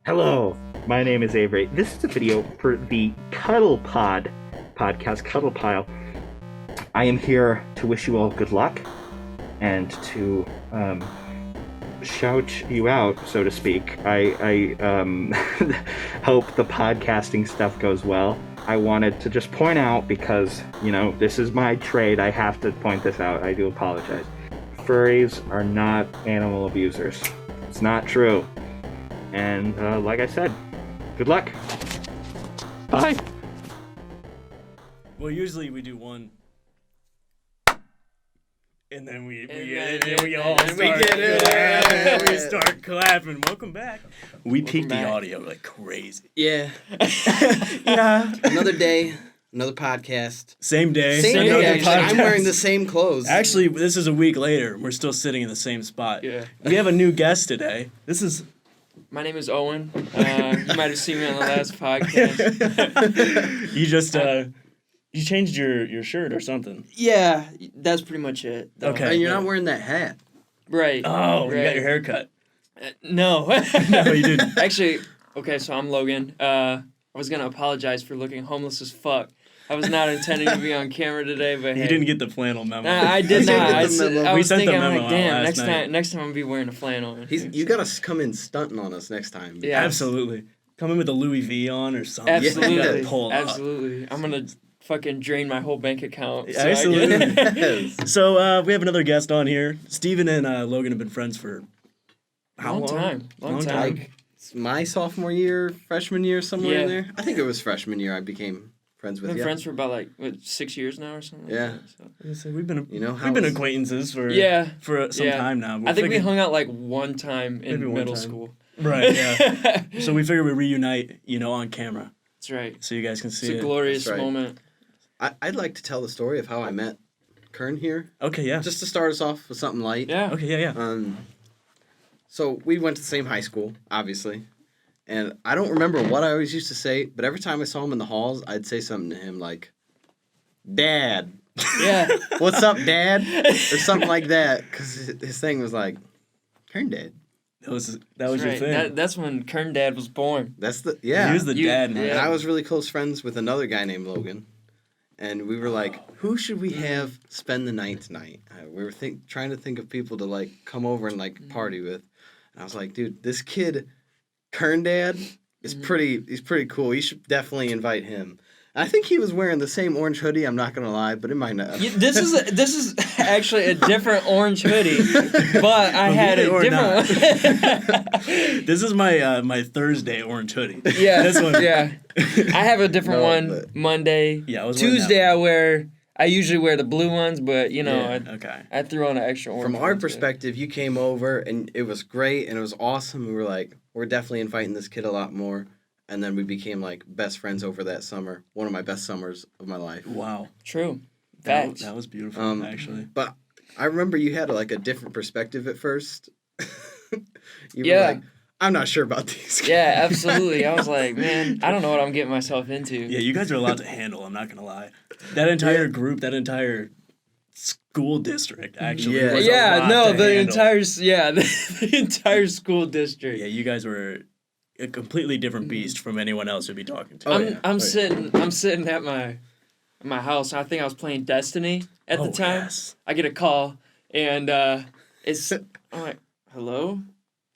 Hello, my name is Avery. This is a video for the Cuddlepod podcast, Cuddlepile. I am here to wish you all good luck and to shout you out, so to speak. I hope the podcasting stuff goes well. I wanted to just point out, because, you know, this is my trade, I have to point this out. I do apologize. Furries are not animal abusers. It's not true. And like I said, good luck. Bye. Well, usually we do one, and then we start clapping. Welcome back. We peaked the audio like crazy. Yeah. Yeah. Another day, another podcast. Same day. Same day. I'm wearing the same clothes. Actually, this is a week later. We're still sitting in the same spot. Yeah. We have a new guest today. My name is Owen. You might have seen me on the last podcast. You just you changed your shirt or something. Yeah, that's pretty much it. Though. Okay. And you're not wearing that hat. Right. Oh, right. You got your hair cut. No. No, you didn't. Actually, okay, so I'm Logan. I was going to apologize for looking homeless as fuck. I was not intending to be on camera today, but You didn't get the flannel memo. Nah, I did not. I We was sent the thinking, memo I'm like, damn, out last night. next time I'm going to be wearing a flannel. You got to come in stunting on us next time. Yeah. Absolutely. Come in with a Louis V on or something. Absolutely. Yeah. Pull up. Absolutely. I'm going to fucking drain my whole bank account. So Absolutely. Yes. So we have another guest on here. Steven and Logan have been friends for how long? Long time. Like, it's my sophomore year, freshman year, somewhere in Yeah. there. I think it was freshman year I became friends with Been you. friends for about 6 years now or something. Yeah. Like that, so. So we've been how it's- acquaintances for some Yeah. time now. I think we hung out one time in Maybe one middle time. school. Right, yeah. So we figured we'd reunite, on camera, That's right. so you guys can It's see a it. glorious That's right. moment. I'd like to tell the story of how I met Kern here. Okay, yeah. Just to start us off with something light. Yeah. Okay, yeah. So we went to the same high school, obviously. And I don't remember what I always used to say, but every time I saw him in the halls, I'd say something to him like, Dad. Yeah. What's up, Dad? Or something like that. Because his thing was like, Kern Dad. That was That's your right. thing. That's when Kern Dad was born. That's the, yeah. He was the dad, man. yeah. And I was really close friends with another guy named Logan. And we were like, who should we have spend the night tonight? We were trying to think of people to, come over and, party with. And I was like, dude, this kid, Kern Dad, is he's pretty cool. You should definitely invite him. I think he was wearing the same orange hoodie, I'm not going to lie, but it might not. This is actually a different orange hoodie, but I had a different one. This is my Thursday orange hoodie. Yeah. This one. Yeah. I have a different one but- Monday. Yeah, I was wearing that Tuesday I usually wear the blue ones, but Okay. I threw on an extra orange. From our one, too. perspective, you came over and it was great and it was awesome. We were like, we're definitely inviting this kid a lot more. And then we became best friends over that summer. One of my best summers of my life. Wow. True. That Facts. was beautiful, actually. But I remember you had a different perspective at first. You were Yeah. like, I'm not sure about these guys. Yeah, absolutely. I was like, man, I don't know what I'm getting myself into. Yeah, you guys are a lot to handle, I'm not going to lie. That entire group, that entire school district, actually. Yeah. was a Yeah, lot no, to the handle. the entire school district. Yeah, you guys were a completely different beast from anyone else you'd be talking to. Oh, yeah. I'm sitting at my house. I think I was playing Destiny at the time. Yes. I get a call and I'm like, hello,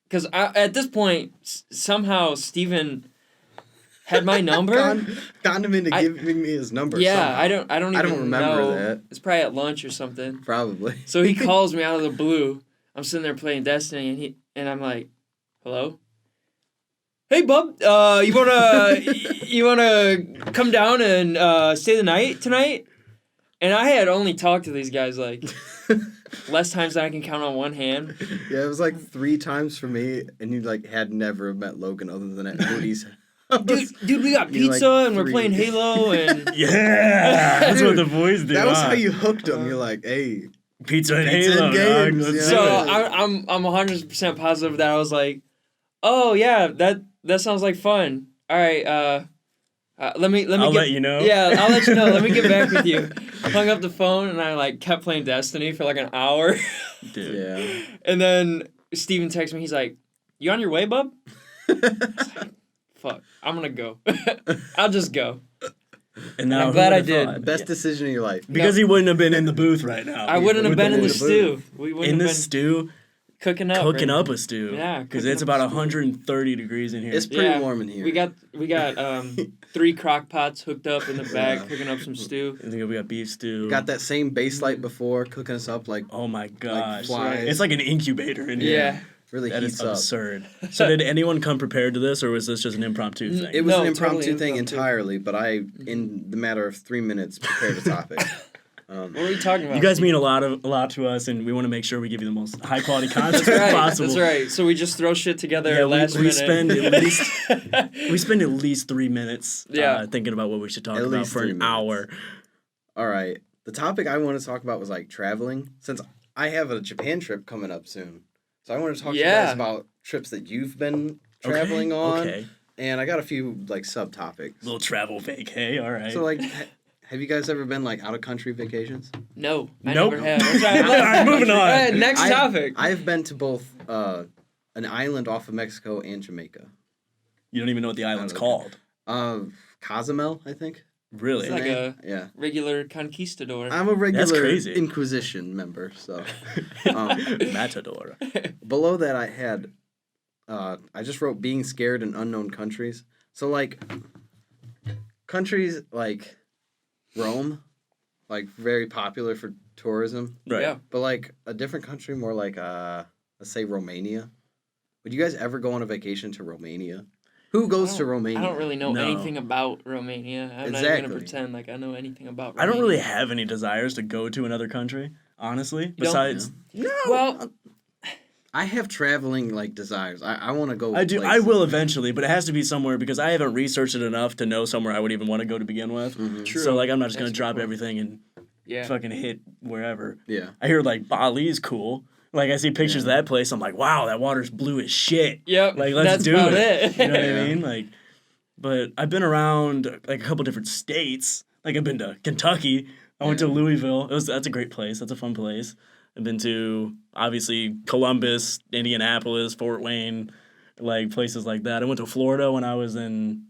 because at this point somehow Steven had my number. Got him into giving me his number. Yeah, somehow. I don't even remember know. that. It's probably at lunch or something. Probably. So he calls me out of the blue. I'm sitting there playing Destiny and I'm like, hello. Hey, bub, you wanna come down and stay the night tonight? And I had only talked to these guys less times than I can count on one hand. Yeah, it was 3 times for me, and you had never met Logan other than at Moody's. Dude, we got You're pizza and we're 3. playing Halo and Yeah, that's what the boys do. That was huh? how you hooked him. You're like, hey. Pizza and Pizza Halo, and dog. games, Let's yeah. do so it. I'm 100% positive that I was like, oh yeah, that sounds like fun. All right, let me. I'll let you know. Yeah, I'll let you know. Let me get back with you. Hung up the phone and I kept playing Destiny for an hour. Dude. Yeah. And then Steven texts me. He's like, "You on your way, bub?" Fuck, I'm gonna go. I'll just go. And now I'm glad I who would've did. thought? Best decision of your life. Because he wouldn't have been in the booth right now. I wouldn't have With been in the booth. stew. We wouldn't In have the been stew, cooking up. cooking right? up a stew. Yeah, because cooking it's up about a stew. 130 degrees in here. It's pretty warm in here. We got 3 crock pots hooked up in the back, Yeah. cooking up some stew. I think we got beef stew. Got that same base light before, cooking us up like Oh my gosh! flies. It's like an incubator in here. Yeah. really That heats is up. absurd. So did anyone come prepared to this, or was this just an impromptu thing? It was No, an impromptu totally thing impromptu. entirely, but I, in the matter of 3 minutes, prepared a topic. What are we talking about? You guys mean a lot to us, and we want to make sure we give you the most high quality content That's right. possible. That's right. So we just throw shit together Yeah, last we minute. spend at least 3 minutes Yeah. thinking about what we should talk At about least for 3 an minutes. hour. All right. The topic I want to talk about was like traveling. Since I have a Japan trip coming up soon. So I want to talk to you Yeah. guys about trips that you've been traveling on. Okay. And I got a few like subtopics. Little travel vacay, all right. So like have you guys ever been like out of country vacations? No, I Nope. never have. That's right. All right, moving on. All right, next topic. I've been to both an island off of Mexico and Jamaica. You don't even know what the island's Okay. called. Cozumel, I think. Really? It's like a Yeah. regular conquistador. I'm a regular crazy. Inquisition member, so Matador. below that I had I just wrote being scared in unknown countries. So like countries like Rome, like very popular for tourism, Right. Yeah. but like a different country more like let's say Romania. Would you guys ever go on a vacation to Romania? Who goes to Romania? I don't really know No. anything about Romania. I'm not even Exactly. gonna pretend like I know anything about I Romania. don't really have any desires to go to another country, honestly. don't? Besides, Well, I have traveling like desires. I want to go. I do. I places. will eventually, but it has to be somewhere because I haven't researched it enough to know somewhere I would even want to go to begin with. true. So like, I'm not just gonna That's a drop good point. everything and Yeah. fucking hit wherever. Yeah. I hear like Bali's cool. Like I see pictures of that place, I'm like, wow, that water's blue as shit. Yep. Like let's that's do about it. You know what Yeah. I mean? Like, but I've been around like a couple different states. Like I've been to Kentucky. I went to Louisville. That's a great place. That's a fun place. I've been to obviously Columbus, Indianapolis, Fort Wayne, like places like that. I went to Florida when I was in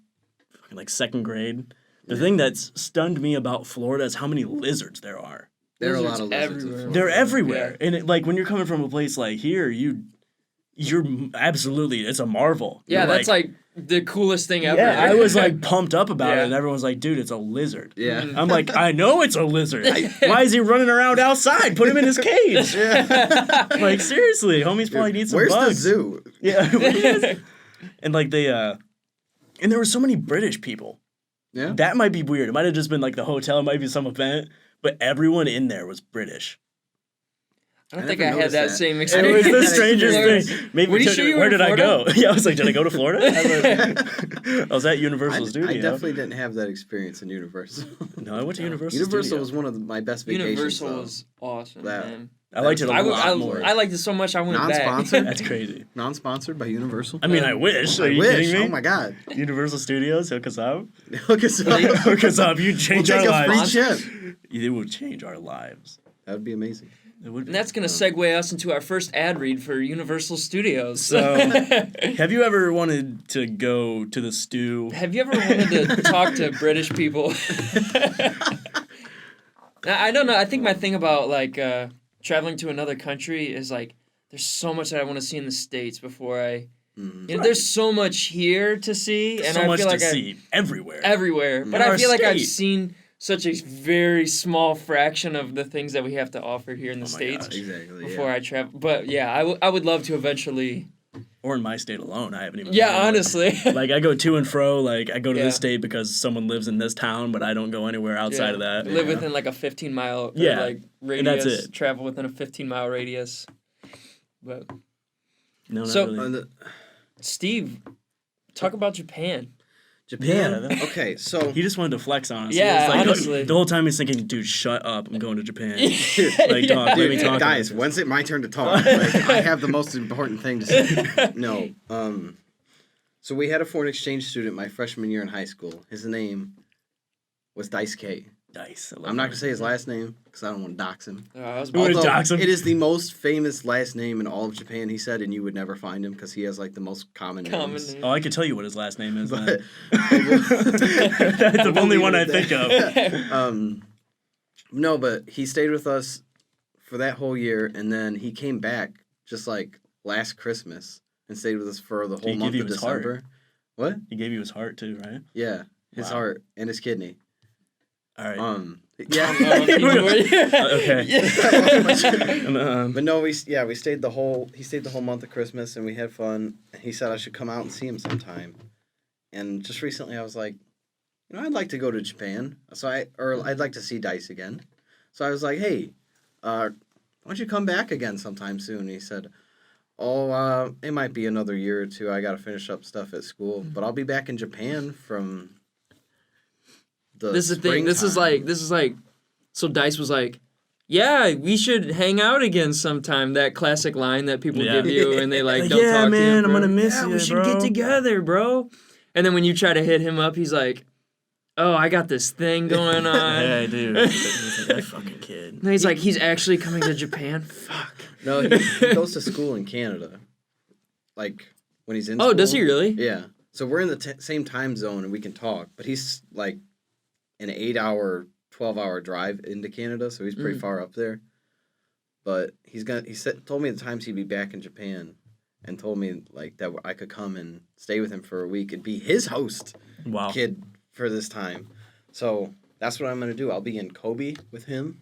like second grade. The thing that's stunned me about Florida is how many lizards there are. There are a Lizards lot of lizards. in everywhere. Florida. They're everywhere, and like when you're coming from a place like here, you're absolutely it's a marvel. Yeah, You're that's like the coolest thing ever. yeah. I was like pumped up about Yeah. it, and everyone's like, "Dude, it's a lizard." Yeah. I'm like, I know it's a lizard. Why is he running around outside? Put him in his cage. Like seriously, homies probably need some Where's bugs. the zoo? Yeah, and like they and there were so many British people. Yeah. That might be weird. It might have just been like the hotel. It might be some event, but everyone in there was British. I don't I think never I had noticed that that. same It experience. was the strangest Florida. thing. Maybe Were you took- sure you were where in did I go? Florida? Yeah, I was like, did I go to Florida? I was at Universal I Studios. definitely didn't have that experience in Universal. No, I went to Universal. Universal Studios. was one of my best vacations. Universal though. was awesome, That- man. I liked it a I, lot I, more. I liked it so much I went back. Non-sponsored? That's crazy. Non-sponsored by Universal. I mean, I wish. Are I you wish. kidding me? Oh my god. Universal Studios, hook us up. Look at Hook us up. You We'll change take our a free lives. chip. It will change our lives. That would be amazing. It would. And that's gonna segue us into our first ad read for Universal Studios. So, have you ever wanted to go to the stew? Have you ever wanted to talk to British people? I don't know. I think my thing about like traveling to another country is like there's so much that I want to see in the States before I. You know, there's so much here to see, and so I much feel to like see everywhere. everywhere. But Our I feel like I've state. seen such a very small fraction of the things that we have to offer here in the Oh my States gosh. Exactly. before I travel. But yeah, I would love to eventually. Or in my state alone, I haven't even. Yeah, been. honestly. Like I go to and fro. Like I go to Yeah. this state because someone lives in this town, but I don't go anywhere outside of that. Live within like a 15-mile Yeah, like radius. and that's it. Travel within a 15-mile radius. But No, not So- really. Steve, talk about Japan. Japan. Yeah. Okay, so He just wanted to flex on us. Yeah, He was like, honestly. The whole time he's thinking, dude, shut up. I'm going to Japan. Like, Yeah. dog, let me Dude, talk. guys, about this. when's it my turn to talk? Like, I have the most important thing to say. No. So we had a foreign exchange student my freshman year in high school. His name was Dice K. Dice. I'm not gonna say his last name because I don't want to dox him. I was You wanna Although dox him? it is the most famous last name in all of Japan, he said, and you would never find him because he has like the most common names. Oh, I could tell you what his last name is. But Then. That's the only one I think of. No, but he stayed with us for that whole year, and then he came back just like last Christmas and stayed with us for the whole He month gave of you his heart. December. What? He gave you his heart too, right? Yeah, his Wow. heart and his kidney. All right. Yeah. Okay. But no, he stayed the whole month of Christmas, and we had fun. And he said I should come out and see him sometime. And just recently, I was like, I'd like to go to Japan. I'd like to see Dice again. So I was like, hey, why don't you come back again sometime soon? And he said, oh, it might be another year or two. I got to finish up stuff at school, but I'll be back in Japan from the This is the thing. This is springtime." like. So Dice was like, "Yeah, we should hang out again sometime." That classic line that people Yeah. give you, and they like, "Don't yeah, talk man, to you, I'm bro." gonna miss yeah, you, we should bro. get together, bro. And then when you try to hit him up, he's like, "Oh, I got this thing going on." Yeah, dude. He's like, that fucking kid. And he's like, "He's actually coming to Japan." Fuck. No, he goes to school in Canada. Like, when he's in Oh, school. does he really? Yeah. So we're in the same time zone and we can talk, but he's like an 8-hour, 12-hour drive into Canada, so he's pretty far up there. But told me the times he'd be back in Japan and told me like that I could come and stay with him for a week and be his host Wow. kid for this time. So that's what I'm going to do. I'll be in Kobe with him.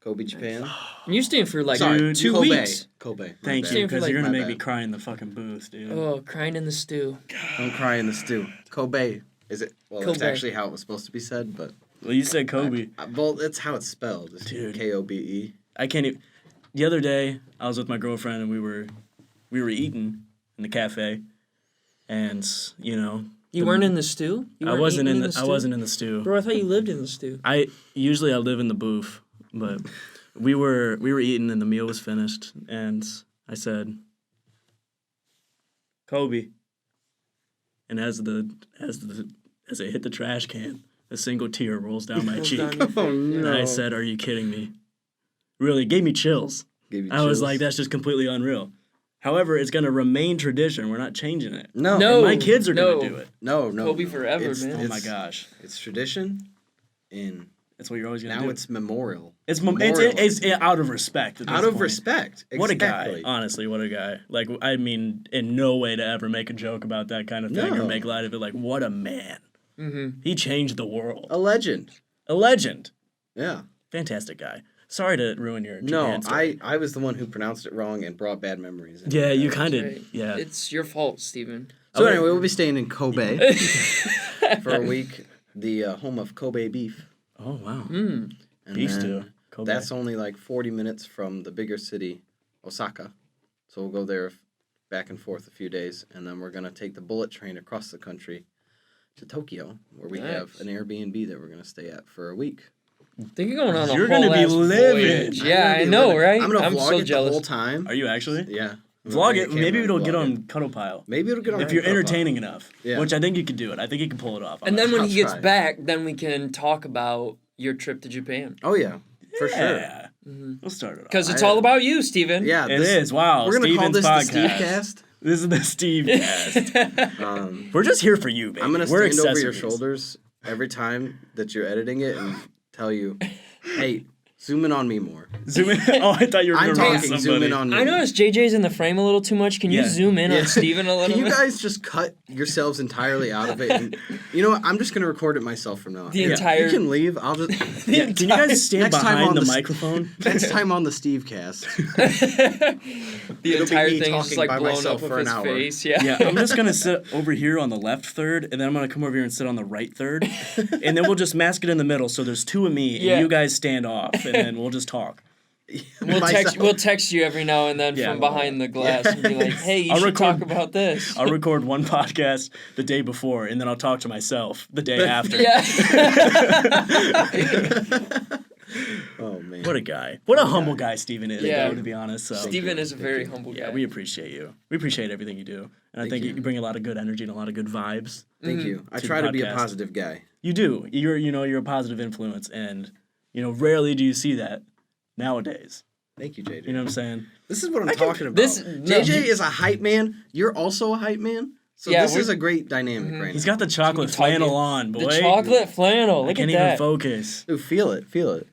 Kobe, Japan. And you're staying for like Sorry, 2 Kobe. weeks. Kobe. my Thank bad. you, because you're gonna My make me bad. cry in the fucking booth, dude. Oh, crying in the stew. Don't cry in the stew. Kobe. Is it? Well, that's Kobe. actually how it was supposed to be said, but Well, you said Kobe. well, that's how it's spelled. It's Dude. Kobe. I can't even. The other day, I was with my girlfriend and we were eating in the cafe, and You weren't in the stew? You I weren't wasn't eating in the stew? I wasn't in the stew. Bro, I thought you lived in the stew. I live in the booth, but we were eating and the meal was finished, and I said, Kobe. And as I hit the trash can, a single tear rolls down my cheek. Oh And no! I said, "Are you kidding me?" Really, it gave me chills. Gave you I was chills? like, "That's just completely unreal." However, it's gonna remain tradition. We're not changing it. no, No. And my kids are no. gonna do it. no. Kobe forever, It's- man. Oh my it's- gosh, It's tradition, and that's what you're always gonna now do. it's memorial. It's memorialized. out of respect. At this Out of point. respect. What a Exactly. guy, honestly, what a guy. Like, I mean, in no way to ever make a joke about that kind of thing or No. make light of it. Like, what a man. Mm-hmm. He changed the world. A legend. A legend. Yeah. Fantastic guy. Sorry to ruin your No, Japan story. I was the one who pronounced it wrong and brought bad memories. Yeah, you kind of, Right. yeah. It's your fault, Steven. So anyway, we'll be staying in Kobe for a week, the home of Kobe beef. Oh, wow. Mm. And Beef then stew. Kobe. That's only like 40 minutes from the bigger city, Osaka. So we'll go there back and forth a few days, and then we're going to take the bullet train across the country to Tokyo, where we have Nice. an Airbnb that we're going to stay at for a week. I think you're going on a You're whole gonna be ass living. voyage. I'm Yeah, gonna I be know, living- right? I'm going to vlog so it jealous. the whole time. Are you actually? Yeah. I'm Vlog gonna it. get a Maybe camera it'll and get vlog on it. Cuddlepile. Maybe it'll get on If you're Cuddlepile. entertaining enough. Yeah. Which I think you could do it. I think you can pull it off. And then when I'll he gets try. back, then we can talk about your trip to Japan. Oh, yeah. For sure. Yeah. Mm-hmm. We'll start it off. Because it's all about you, Steven. Yeah. It is. Wow. We're going to call Steven's this the podcast. Steve Cast. This is the Steve cast. We're just here for you, baby. I'm going to We're stand over your accessories. shoulders every time that you're editing it and tell you, hey, zoom in on me more. Zoom in. Oh, I thought you were I'm going to roast talking, somebody. zoom in on me. I noticed JJ's in the frame a little too much. Can you Yeah. zoom in Yeah. on Steven a little Can you bit? guys just cut yourselves entirely out of it? And, you know what? I'm just going to record it myself from now on. The entire- You can leave. I'll just... Yeah, can you guys stand Next time behind on the the- microphone? Next time on the Steve Cast. The It'll be entire me thing is just talking like by blown myself up for of an his hour. face. Yeah. Yeah, I'm just gonna sit over here on the left third, and then I'm gonna come over here and sit on the right third, and then we'll just mask it in the middle. So there's two of me, Yeah. and you guys stand off, and then we'll just talk. We'll text you every now and then Yeah. from behind the glass and be like, hey, you I'll should record- talk about this. I'll record one podcast the day before, and then I'll talk to myself the day after. Yeah. Oh man. What a guy. What a humble guy Steven is, Yeah. though, to be honest. So. Steven is a very humble guy. Yeah, we appreciate you. We appreciate everything you do. And I Thank think you. you bring a lot of good energy and a lot of good vibes. Thank you. I To try the to be a podcast. positive guy. You do. You're a positive influence, and rarely do you see that nowadays. Thank you, JJ. You know what I'm saying? This is what I'm talking about. no, JJ is a hype man. You're also a hype man. So Yeah, this we're- is a great dynamic right He's now. got the chocolate Can you talk flannel it? on, boy. The chocolate flannel. I Look can't at even that. focus. Ooh, feel it. Feel it.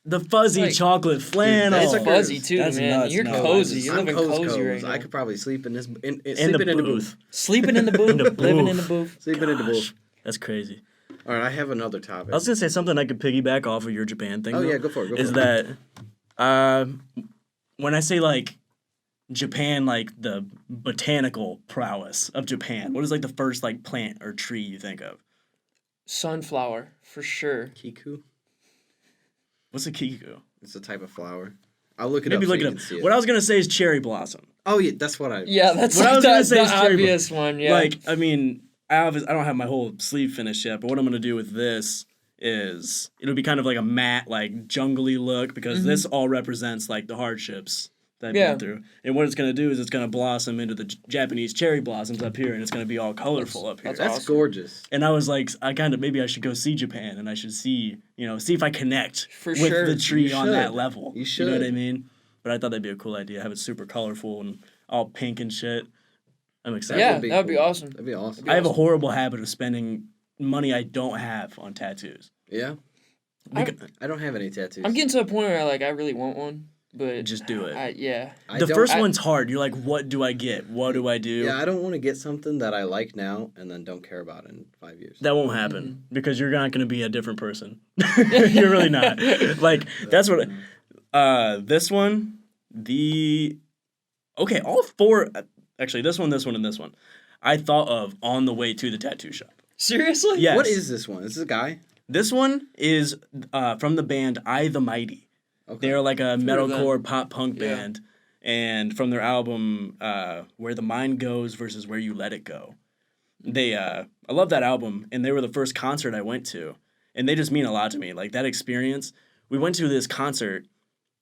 The fuzzy Like- chocolate flannel. That's Suckers. fuzzy too, That's man. nuts, You're no. cozy. You're I'm living cozy right now. I could probably sleep in this in sleeping the booth. Sleeping in the booth. the Living in booth. the booth. Sleeping in the booth. Gosh, that's crazy. All right, I have another topic. I was gonna say something I could piggyback off of your Japan thing. Oh though, yeah, go for it. Go is for it. that when I say like Japan, like the botanical prowess of Japan, what is like the first like plant or tree you think of? Sunflower, for sure. Kiku? What's a kiku? It's a type of flower. I'll look it Maybe up. look so it you up. can see it. What I was gonna say is cherry blossom. Oh yeah, that's what I. Yeah, that's What I like was gonna the, say the is cherry obvious one. Yeah. Like, I mean, I don't have my whole sleeve finished yet, but what I'm gonna do with this is it'll be kind of like a matte, like jungly look because this all represents like the hardships that I've Yeah. been through. And what it's gonna do is it's gonna blossom into the Japanese cherry blossoms up here, and it's gonna be all colorful up here. That's awesome. gorgeous. And I was like, maybe I should go see Japan, and I should see if I connect For with sure. the tree You on should. that level. You You know what I should. mean? But I thought that'd be a cool idea. Have it super colorful and all pink and shit. I'm excited. Yeah, That'd be that'd be cool. awesome. That'd be awesome. I have a horrible habit of spending money I don't have on tattoos. Yeah. Beca- I don't have any tattoos. I'm getting to a point where I really want one, but Just do it. yeah. I The don't- first I- one's hard. You're like, what do I get? What do I do? Yeah, I don't want to get something that I like now and then don't care about in 5 years. That won't happen because you're not going to be a different person. You're really not. Like, that's what. This one, okay, all four. Actually, this one, and this one. I thought of on the way to the tattoo shop. Seriously? Yes. What is this one? Is this a guy? This one is from the band I the Mighty. Okay. They're like a of them. metalcore pop punk Yeah. band, and from their album "Where the Mind Goes versus Where You Let It Go," I love that album, and they were the first concert I went to, and they just mean a lot to me. Like that experience, we went to this concert.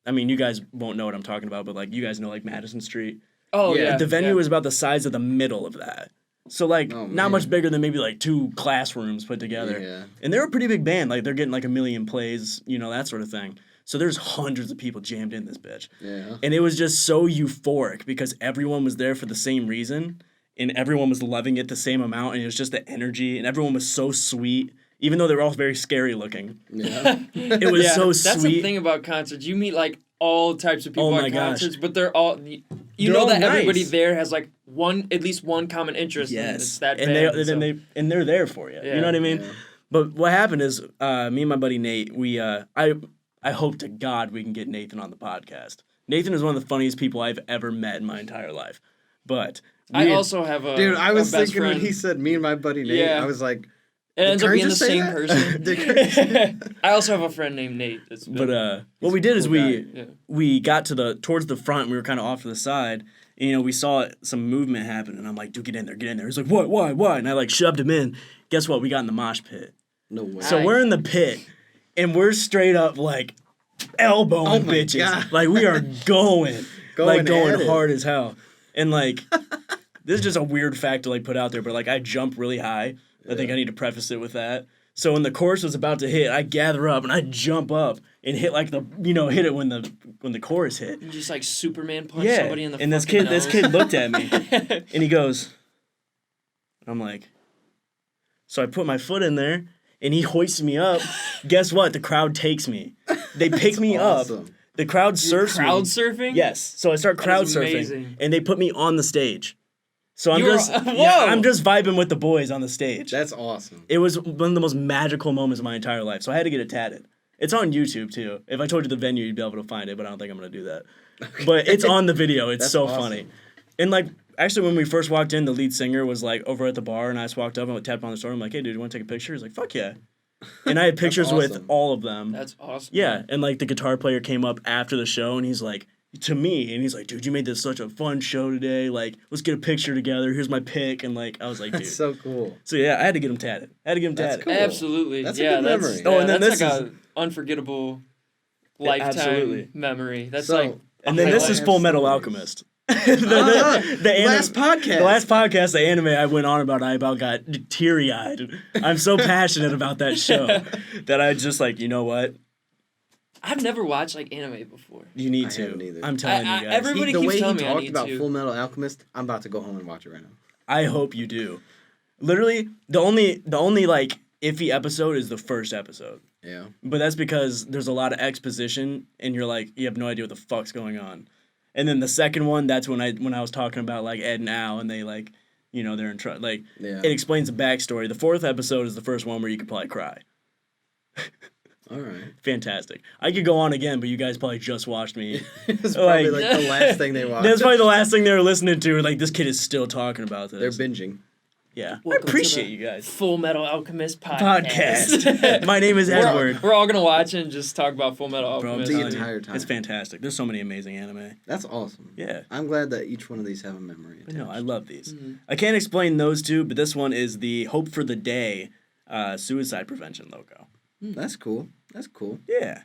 I mean, you guys won't know what I'm talking about, but like you guys know like Madison Street. Oh Yeah, yeah. The venue yeah. was about the size of the middle of that. So like Oh, not man. much bigger than maybe like 2 classrooms put together. Yeah. And they're a pretty big band. Like they're getting like 1 million plays, that sort of thing. So there's hundreds of people jammed in this bitch. Yeah. And it was just so euphoric because everyone was there for the same reason and everyone was loving it the same amount, and it was just the energy, and everyone was so sweet, even though they were all very scary looking. Yeah. It was so That's the sweet. thing about concerts. You meet like all types of people Oh at my gosh. concerts, but they're all you They're know all that nice. everybody there has like at least one common interest. And it's that and band, they're there for you. Yeah. You know what I mean? Yeah. But what happened is, me and my buddy Nate, I hope to God we can get Nathan on the podcast. Nathan is one of the funniest people I've ever met in my entire life. But I also have a Dude, I was a best thinking when friend. he said me and my buddy Nate, Yeah. I was like, It ends up Kern being the just say same that? person. Did Kern just say that? I also have a friend named Nate. That's been, what we did is cool we guy. Yeah. we got towards the front. We were kind of off to the side. And, we saw some movement happen, and I'm like, dude, get in there. He's like, what, why? And I like shoved him in. Guess what? We got in the mosh pit. No way. So Nice. we're in the pit, and we're straight up like elbowing Oh my bitches. God. Like we are going Going at it. hard as hell. And like this is just a weird fact to like put out there, but like I jump really high. I think I need to preface it with that. So when the chorus was about to hit, I gather up and I jump up and hit like hit it when the chorus hit. You just like Superman punch Yeah. somebody in the And this fucking kid nose. looked at me and he goes, I'm like, so I put my foot in there and he hoists me up. Guess what? The crowd takes me. They pick me up. awesome. The crowd You're surfs crowd me. surfing? Yes. So I start That crowd is surfing amazing. and they put me on the stage. So I'm You're- just Whoa! I'm just vibing with the boys on the stage. That's awesome. It was one of the most magical moments of my entire life. So I had to get it tatted. It's on YouTube too. If I told you the venue, you'd be able to find it, but I don't think I'm gonna do that. But it's on the video. It's That's so awesome. funny. And like actually when we first walked in, the lead singer was like over at the bar and I just walked up and tapped on the shoulder. I'm like, hey dude, you wanna take a picture? He's like, fuck yeah. And I had pictures with awesome. all of them. That's awesome. Yeah, and like the guitar player came up after the show and he's like, to me, and he's like, dude, you made this such a fun show today. Like, let's get a picture together. Here's my pic. And like, I was like, dude. That's so cool. So yeah, I had to get him tatted. Cool. Absolutely. That's a yeah, good that's memory. Oh, and then that's this like a unforgettable lifetime absolutely. memory. That's So- like And then this is have Full Metal stories. Alchemist. The last podcast. The last podcast, the anime I went on about, I about got teary-eyed. I'm so passionate about that show that I just like, you know what? I've never watched like anime before. You need I to. haven't either. I'm telling I- you guys. everybody The keeps way he telling me I talked need about to. Full Metal Alchemist, I'm about to go home and watch it right now. I hope you do. Literally, the only like iffy episode is the first episode. Yeah. But that's because there's a lot of exposition and you're like, you have no idea what the fuck's going on. And then the second one, that's when I was talking about like Ed and Al and they like, you know, they're in trouble. Like, Yeah. it explains the backstory. The fourth episode is the first one where you could probably cry. All right. Fantastic. I could go on again, but you guys probably just watched me. It's probably Like- like the last thing they watched. That's probably the last thing they were listening to. Like, this kid is still talking about They're this. binging. Yeah. I Welcome to appreciate the you guys. Full Metal Alchemist podcast. Podcast. My name is Edward. We're all gonna watch and just talk about Full Metal Bro, I'm Alchemist. The telling you, entire time. it's fantastic. There's so many amazing anime. That's awesome. Yeah. I'm glad that each one of these have a memory. I know, I attached. love these. Mm-hmm. I can't explain those two, but this one is the Hope for the Day suicide prevention logo. That's cool. That's cool. Yeah.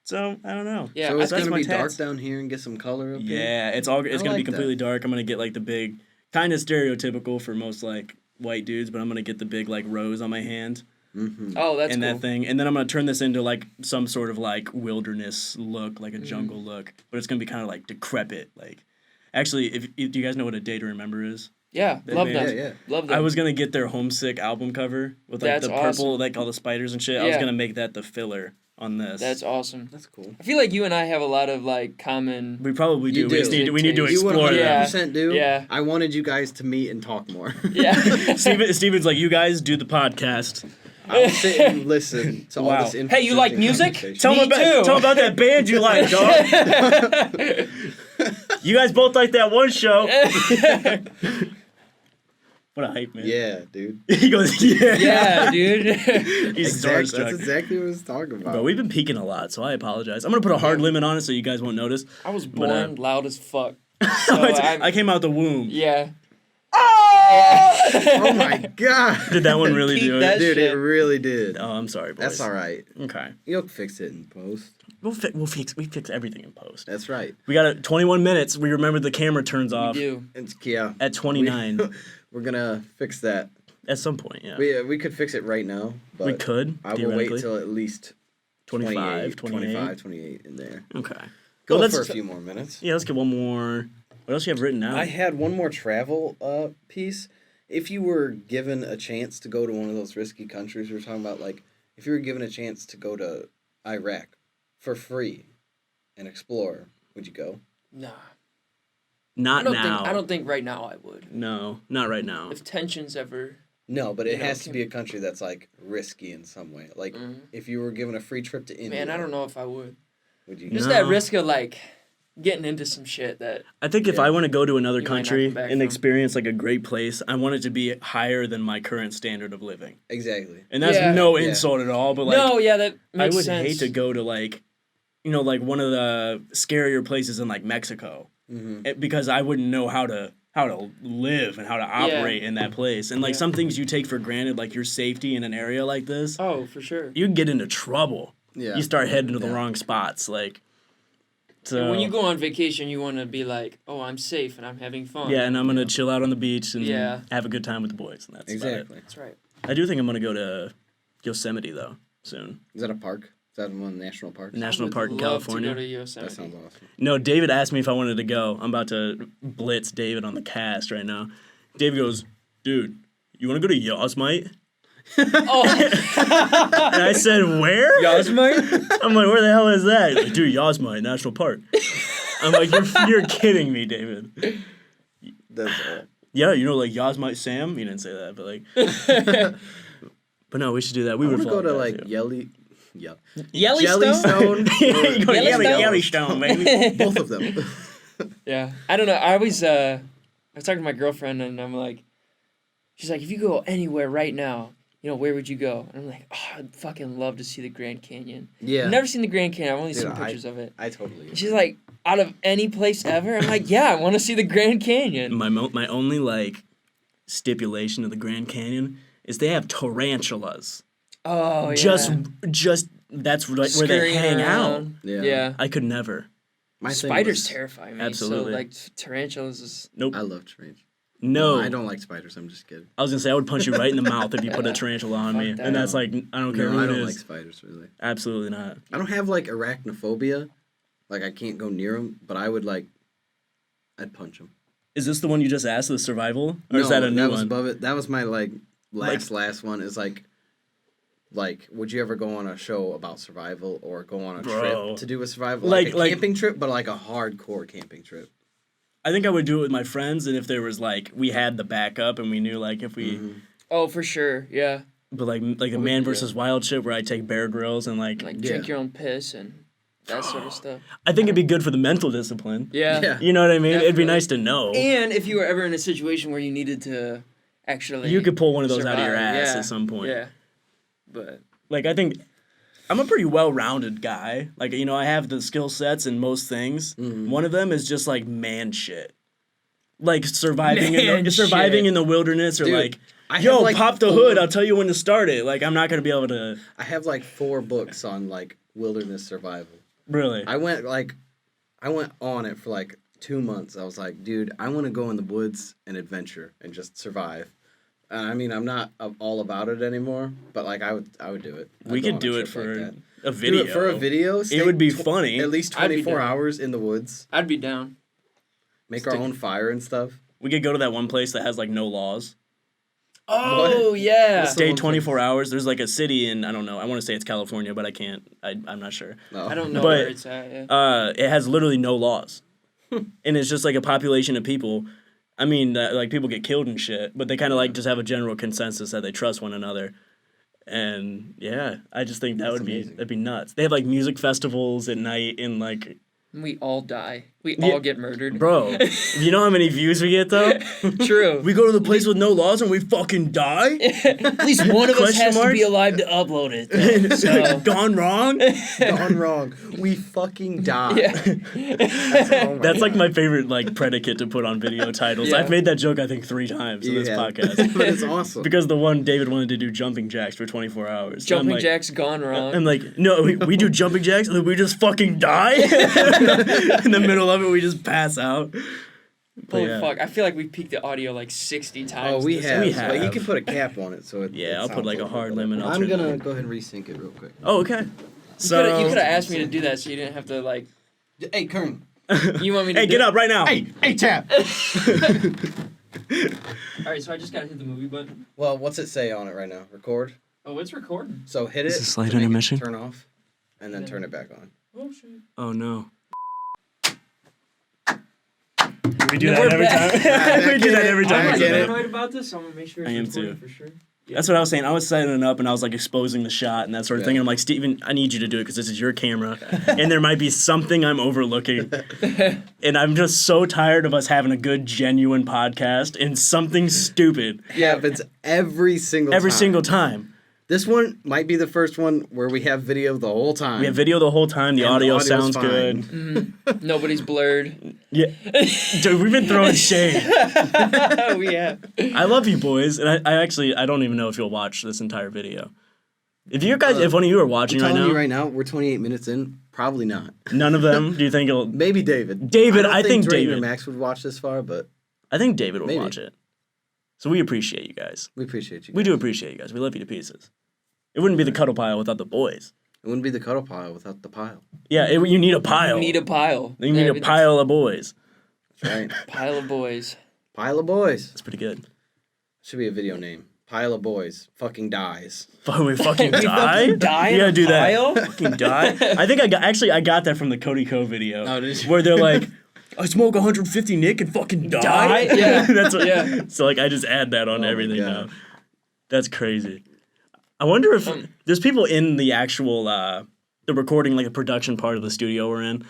So, I don't know. Yeah, So I it's that's gonna my be dark tats. down here and get some color up here. Yeah, it's gonna like be that. completely dark. I'm gonna get like the big, kind of stereotypical for most like white dudes, but I'm gonna get the big like rose on my hand Mm-hmm. Oh, that's and cool. that thing, and then I'm gonna turn this into like some sort of like wilderness look, like a jungle look, but it's gonna be kind of like decrepit. Like, actually, if do you guys know what A Day to Remember is? Yeah, love made- them. Yeah. Love them. I was gonna get their Homesick album cover with like That's the purple, awesome. like all the spiders and shit. I was Yeah. gonna make that the filler on this. That's awesome. That's cool. I feel like you and I have a lot of like common. we probably do. You We just do. need to You You explore that. 100% do. Yeah. I wanted you guys to meet and talk more. Yeah. Steven's like, you guys do the podcast. I'll sit and listen to Wow. all this Hey, you like interesting music? conversation. Tell Me me about too. tell me about that band you like, dog. You guys both like that one show. What a hype, man. Yeah, dude. He goes, yeah. Yeah, dude. He's Exactly. starstruck. That's exactly what I was talking about. Bro, we've been peaking a lot, so I apologize. I'm gonna put a hard limit on it so you guys won't notice. I was But, born loud as fuck. So I came out the womb. yeah. Oh my god. Did that one really Keep do that it? Dude, it shit. really did. Oh, I'm sorry, boys. That's all right. Okay. You'll fix it in post. We fix everything in post. That's right. We got 21 minutes. We remember the camera turns off We do. It's yeah. at 29 We're gonna fix that. at some point. Yeah. We could fix it right now, but We could, I will theoretically. wait till at least 25, 25, 28 in there. Okay. Go Well, for a let's- few more minutes. Yeah, let's get one more. What else you have written down? I had one more travel piece. If you were given a chance to go to one of those risky countries we were talking about, like if you were given a chance to go to Iraq for free and explore, would you go? Nah. Not now. I don't think right now I would. No, not right now. If tensions ever. No, but it You know, has to can- be a country that's like risky in some way. Like Mhm. if you were given a free trip to India, Man, I don't know if I would. would you? Just No. that risk of like getting into some shit that. I think if Yeah. I want to go to another You might not country come back and from. experience like a great place, I want it to be higher than my current standard of living. Exactly. And that's Yeah. no Yeah. insult at all, but like No, yeah, that I makes would sense. hate to go to like, you know, like one of the scarier places in like Mexico, Mm-hmm. because I wouldn't know how to live and how to operate in that place. And like Yeah. some things you take for granted, like your safety in an area like this, Oh, for sure. you can get into trouble. Yeah. You start heading to the Yeah. wrong spots, like. So When you go on vacation, you want to be like, oh, I'm safe and I'm having fun. yeah, and I'm gonna chill out on the beach and Yeah. have a good time with the boys, and that's about it. Exactly. That's right. I do think I'm gonna go to Yosemite though soon. Is that a park? Is that one of the national parks? National I would Park in love California. To go to That Yosemite. sounds awesome. No, David asked me if I wanted to go. I'm about to blitz David on the cast right now. David goes, dude, you want to go to Yosemite? Oh, And I said, where? Yosemite? I'm like, where the hell is that? He's like, dude, Yosemite National Park. I'm like, you're kidding me, David. That's all. Yeah, you know, like Yosemite Sam. He didn't say that, but like, but no, we should do that. We I would want to go follow to that, like too. Jellystone. You go to Yellowstone? Yellowstone, baby. Both of them. Yeah. I don't know. I always, I was talking to my girlfriend and I'm like, she's like, if you go anywhere right now, where would you go? And I'm like, oh, I'd fucking love to see the Grand Canyon. Yeah. I've never seen the Grand Canyon. I've only Dude, seen pictures of it. I totally. And she's like, out of any place ever? I'm like, yeah, I want to see the Grand Canyon. My only like stipulation of the Grand Canyon is they have tarantulas. Oh, yeah. Just that's where they hang out. Yeah. I could never. My thing Spiders was- terrify me. Absolutely. So, like, tarantulas is... Nope. I love tarantulas. No. I don't like spiders. I'm just kidding. I was gonna say I would punch you right in the mouth if you put a Yeah. tarantula on Fuck me, that. and that's like I don't care No, who I it don't is. like spiders really. Absolutely not. I don't have like arachnophobia, like I can't go near them, but I would like, I'd punch them. Is this the one you just asked, the survival, or is that a new that was one? above it. That was my like last one. Is like, would you ever go on a show about survival or go on a Bro. trip to do a survival, Like- like a camping trip, but like a hardcore camping trip? I think I would do it with my friends, and if there was like we had the backup and we knew like if we, Oh, for sure, yeah. but like the man versus wild shit where I take Bear Grylls and like Like, drink your own piss and that sort of stuff. I think it'd be good for the mental discipline. Yeah. Yeah. You know what I mean? It'd be Definitely. nice to know. And if you were ever in a situation where you needed to actually... You could pull one of those out of your survive, ass yeah, at some point. Yeah. But... Like I think I'm a pretty well-rounded guy. Like I have the skill sets in most things. One of them is just like man shit. Like surviving in the wilderness or Dude, like I have, yo, like, pop the 4 hood, I'll tell you when to start it. Like I'm not going to be able to I have like 4 books on like wilderness survival. really. I went on it for like 2 months. I was like, dude, I want to go in the woods and adventure and just survive. I mean, I'm not all about it anymore, but like I would do it. I'd We go could on a do it trip for like that. a video. Do it for a video. It would be funny. At least I'd be 24 down. hours in the woods. I'd be down. Make our own fire and stuff. We could go to that one place that has like no laws. Oh, yeah. What's the Stay one 24 hours. There's like a city in I don't know. I want to say it's California, but I can't. I'm not sure. No. I don't know But, where it's at, yeah. It has literally no laws, and it's just like a population of people. I mean, like people get killed and shit, but they kind of like just have a general consensus that they trust one another. And yeah, I just think that'd be nuts. They have like music festivals at night and like, We all die. We Yeah. all get murdered. bro, you know how many views we get though? True. We go to the place with no laws and we fucking die. At least one of us Question has to mark? be alive to upload it. Though, so. Gone wrong. Gone wrong. We fucking die. Yeah. That's like my favorite like predicate to put on video titles. Yeah. I've made that joke I think 3 times in this Yeah. podcast. But it's awesome. Because the one David wanted to do jumping jacks for 24 hours. And I'm Jumping like, jacks gone wrong. I'm like, no, we do jumping jacks and then we just fucking die. In the middle of it, we just pass out. But Holy yeah. fuck. I feel like we peaked the audio like 60 times. Oh, we this have. We But you have. can put a cap on it, so it. Yeah, it I'll put sounds like a little hard bit limit. better. I'll I'm turn it gonna down. go ahead and resync it real quick. Oh, okay. You So could have asked me to do that so you didn't have to like. Hey, Kern. You want me to hey, do get it? up right now. Hey, tap. Alright, so I just gotta hit the movie button. Well, what's it say on it right now? Record. Oh, it's recording. So hit Is it. this a slight to make it intermission? Turn off, and then turn it back on. Oh shit. Oh no. We do No, that we're every back. time. We do that every I time. I'm get it. paranoid about this, so I'm gonna make sure it's I am recording too. for sure. That's what I was saying. I was setting it up and I was like exposing the shot and that sort of thing. Yeah. And I'm like, Steven, I need you to do it because this is your camera. And there might be something I'm overlooking. And I'm just so tired of us having a good, genuine podcast and something stupid Yeah, but it's every single time. This one might be the first one where we have video the whole time. We have video the whole time. The And the audio audio's sounds fine. good. Nobody's blurred. Yeah. Dude, we've been throwing shade. We have. I love you boys. And I actually, I don't even know if you'll watch this entire video. If you guys, if one of you are I'm watching right telling now, you right now, we're 28 minutes in. Probably not. none of them, do you think it'll... Maybe David. David, don't I think Drayton or David. Max would watch this far, but I think David will Maybe. watch it. So we appreciate you guys. we appreciate you. We guys. do appreciate you guys. We love you to pieces. It wouldn't be the Cuddlepile without the boys. It wouldn't be the Cuddlepile without the pile. Yeah, you need a pile. We need a pile. You need a pile of boys. That's right. Pile of boys. Pile of boys. That's pretty good. Should be a video name. Pile of boys. Fucking dies. We fucking We die? fucking die You in gotta a do pile? that. Fucking die? I think I got that from the Cody Co video. Oh, did you? Where they're like, I smoke 150 Nick and fucking die? Die? Yeah. That's what, Yeah. So like I just add that on Oh my everything God. now. That's crazy. I wonder if there's people in the actual the recording, like the production part of the studio we're in,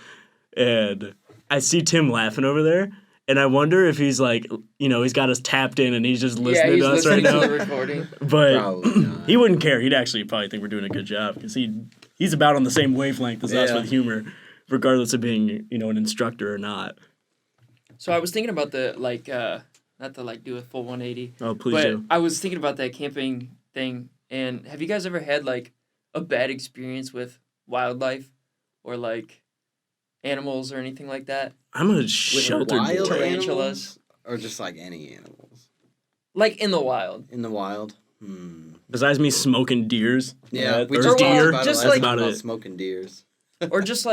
and I see Tim laughing over there, And I wonder if he's like, he's got us tapped in and he's just listening to us right listening to now. the recording. But Probably not. he wouldn't care. He'd actually probably think we're doing a good job because he's about on the same wavelength as us Yeah. with humor, regardless of being, an instructor or not. So I was thinking about the not to do a full 180. Oh, please but do. I was thinking about that camping thing, and have you guys ever had a bad experience with wildlife, or animals or anything like that? I'm a sheltered wild boy. Tarantulas, Or just any animals in the wild. in the wild. Besides me smoking deers. Yeah, we or just deer. talked about just it last about time about it. smoking deers. Or just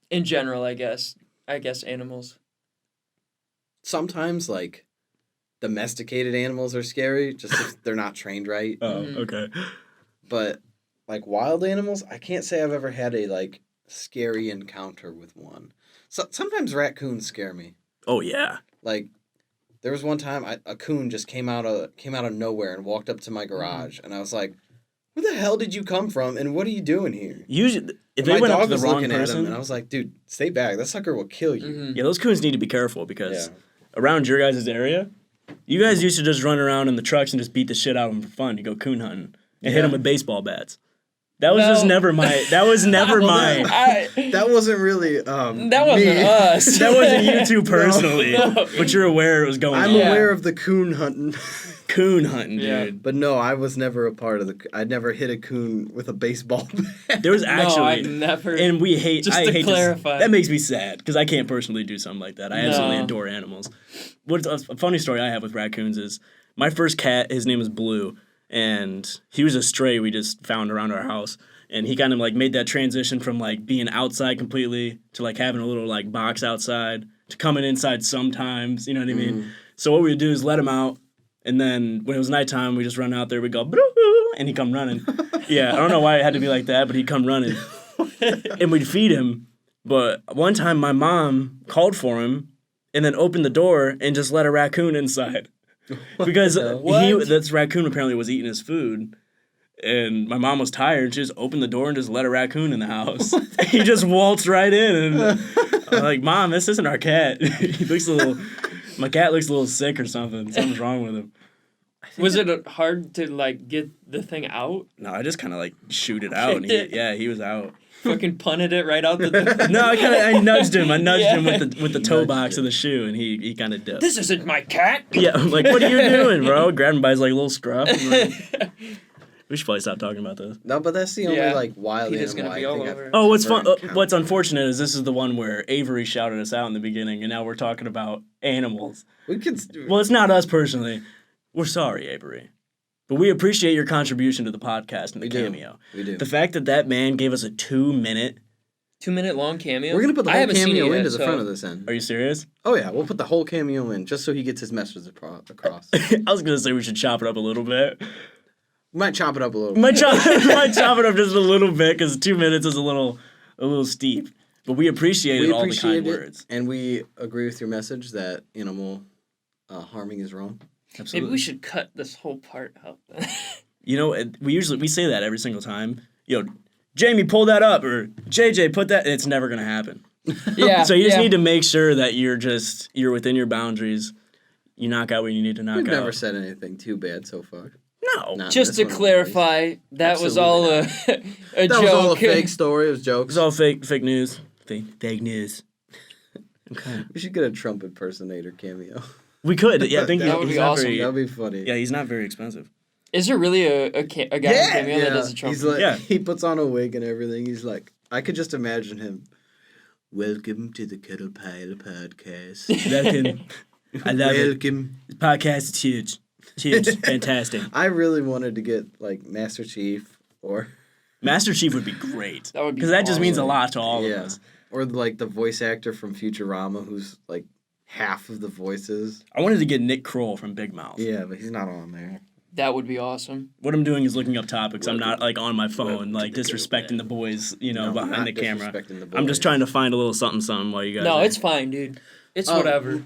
in general, I guess animals. Sometimes domesticated animals are scary, just if they're not trained right. Oh, Mhm. okay. But wild animals, I can't say I've ever had a scary encounter with one. So sometimes raccoons scare me. Oh, yeah. There was one time a coon just came out of nowhere and walked up to my garage, and I was like, "Where the hell did you come from? And what are you doing here?" Usually, if And they went up dog to the was wrong looking at him, person, and I was like, "Dude, stay back. That sucker will kill you." Mhm. yeah, those coons need to be careful because Yeah. around your guys' area, you guys used to just run around in the trucks and just beat the shit out of them for fun. You go coon hunting and hit Yeah. them with baseball bats. That was just never my. That was never my. That wasn't really That wasn't me. us. That wasn't you two personally, No. but you're aware it was going I'm on. Yeah. aware of the coon hunting. Coon hunting, Yeah. dude. But no, I was never a part of I never hit a coon with a baseball bat. There was No, I've actually, never. and we hate. Just I to hate clarify. that makes me sad because I can't personally do something like that. I absolutely No. adore animals. What's a funny story I have with raccoons is my first cat. His name is Blue, and he was a stray we just found around our house. And he kind of made that transition from being outside completely to having a little box outside to coming inside sometimes. You know what I mean? So what we would do is let him out. And then when it was nighttime, we just run out there. We go, "Boo-hoo," and he'd come running. Yeah, I don't know why it had to be like that, but he'd come running. And we'd feed him. But one time my mom called for him and then opened the door and just let a raccoon inside. Because this raccoon apparently was eating his food. And my mom was tired. She just opened the door and just let a raccoon in the house. He just waltzed right in. And I'm like, "Mom, this isn't our cat." My cat looks a little sick or something. Something's wrong with him. Was it hard to get the thing out? No, I just kind of shoot it out. And he was out. Fucking punted it right out the door. No, I nudged him. I nudged him Yeah. with the toe box of the shoe, and he kind of dipped. This isn't my cat. Yeah, I'm like, "What are you doing, bro?" Grabbed him by his little scruff. I'm like, we should probably stop talking about this. No, but that's the only Yeah. wild Peter's animal gonna be I all think over I've it. Oh, what's ever fun? encountered. What's unfortunate is this is the one where Avery shouted us out in the beginning, and now we're talking about animals. We could. Well, it's not us personally. We're sorry, Avery, but we appreciate your contribution to the podcast and the We do. cameo. We do. The fact that man gave us a 2-minute. 2-minute long cameo. We're gonna put the I whole haven't seen cameo it yet, into the so- front of this end. Are you serious? Oh yeah, we'll put the whole cameo in just so he gets his message across. I was gonna say we should chop it up a little bit. We might chop it up a little. Might chop it up just a little bit because 2 minutes is a little steep. But we appreciated all the kind words. and we agree with your message that animal harming is wrong. Absolutely. Maybe we should cut this whole part out. You know, we say that every single time. Jamie, pull that up, or JJ, put that. It's never gonna happen. Yeah. So you just need to make sure that you're within your boundaries. You knock out what you need to knock We've out. never said anything too bad so far. No. Not Just this to one, clarify, that was all a that joke. was all a fake story. It was It's jokes. all fake news. Fake news. Okay. We should get a Trump impersonator cameo. We could. Yeah, I think That would he's be not awesome. very- That'd be funny. Yeah, he's not very expensive. Is there really a guy on cameo that does a Trump? He's like, Yeah. he puts on a wig and everything. He's like, I could just imagine him. Welcome to the Cuddlepile podcast. I love it. Welcome. This podcast is huge. It's huge. Fantastic. I really wanted to get Master Chief or Master Chief would be great. That would be because that just means a awesome. lot to all of yeah, us. or the voice actor from Futurama who's half of the voices. I wanted to get Nick Kroll from Big Mouth. Yeah, but he's not on there. That would be awesome. What I'm doing is looking up topics. I'm not on my phone welcome to the disrespecting the boys, No, behind not the camera. disrespecting the I'm just boys. trying to find a little something while you guys. No, are- it's fine, dude. It's Oh. whatever.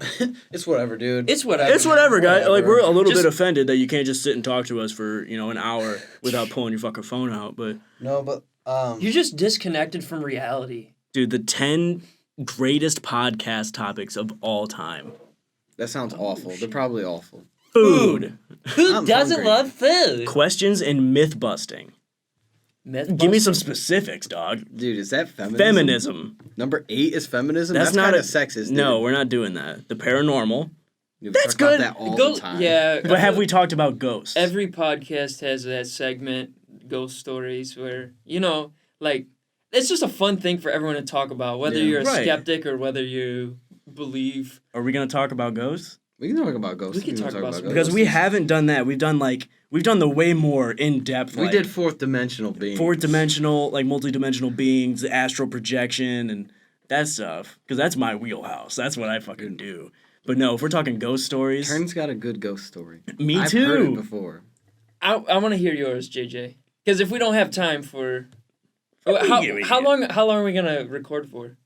It's whatever, dude. It's whatever. It's whatever, guys. Whatever. We're a little Just- bit offended that you can't just sit and talk to us for an hour without pulling your fucking phone out. But No, but You're just disconnected from reality. dude, the 10 greatest podcast topics of all time. That sounds awful. They're probably awful. Food. Who I'm doesn't hungry. love food? Questions and myth busting. Give me some specifics, dog. Dude, is that feminism? Feminism. Number 8 is feminism? That's That's not kind a- of sexist, dude. No, we're not doing that. The paranormal. Dude, we that's talk about good. that all Go- the time. Yeah. But have we talked about ghosts? Every podcast has that segment, ghost stories, where, you know, like, it's just a fun thing for everyone to talk about, whether Yeah. you're a Right. skeptic or whether you believe. Are we going to talk about ghosts? We can talk about ghosts. We can talk about some Because we haven't done that. We've done the way more in-depth, We did fourth dimensional beings. fourth dimensional, like multi-dimensional beings, the astral projection, and that stuff. Because that's my wheelhouse. That's what I fucking do. But no, if we're talking ghost stories, Turn's got a good ghost story. me I've too. heard it before. I want to hear yours, JJ. Because if we don't have time for. What How, are you how doing? long are we going to record for?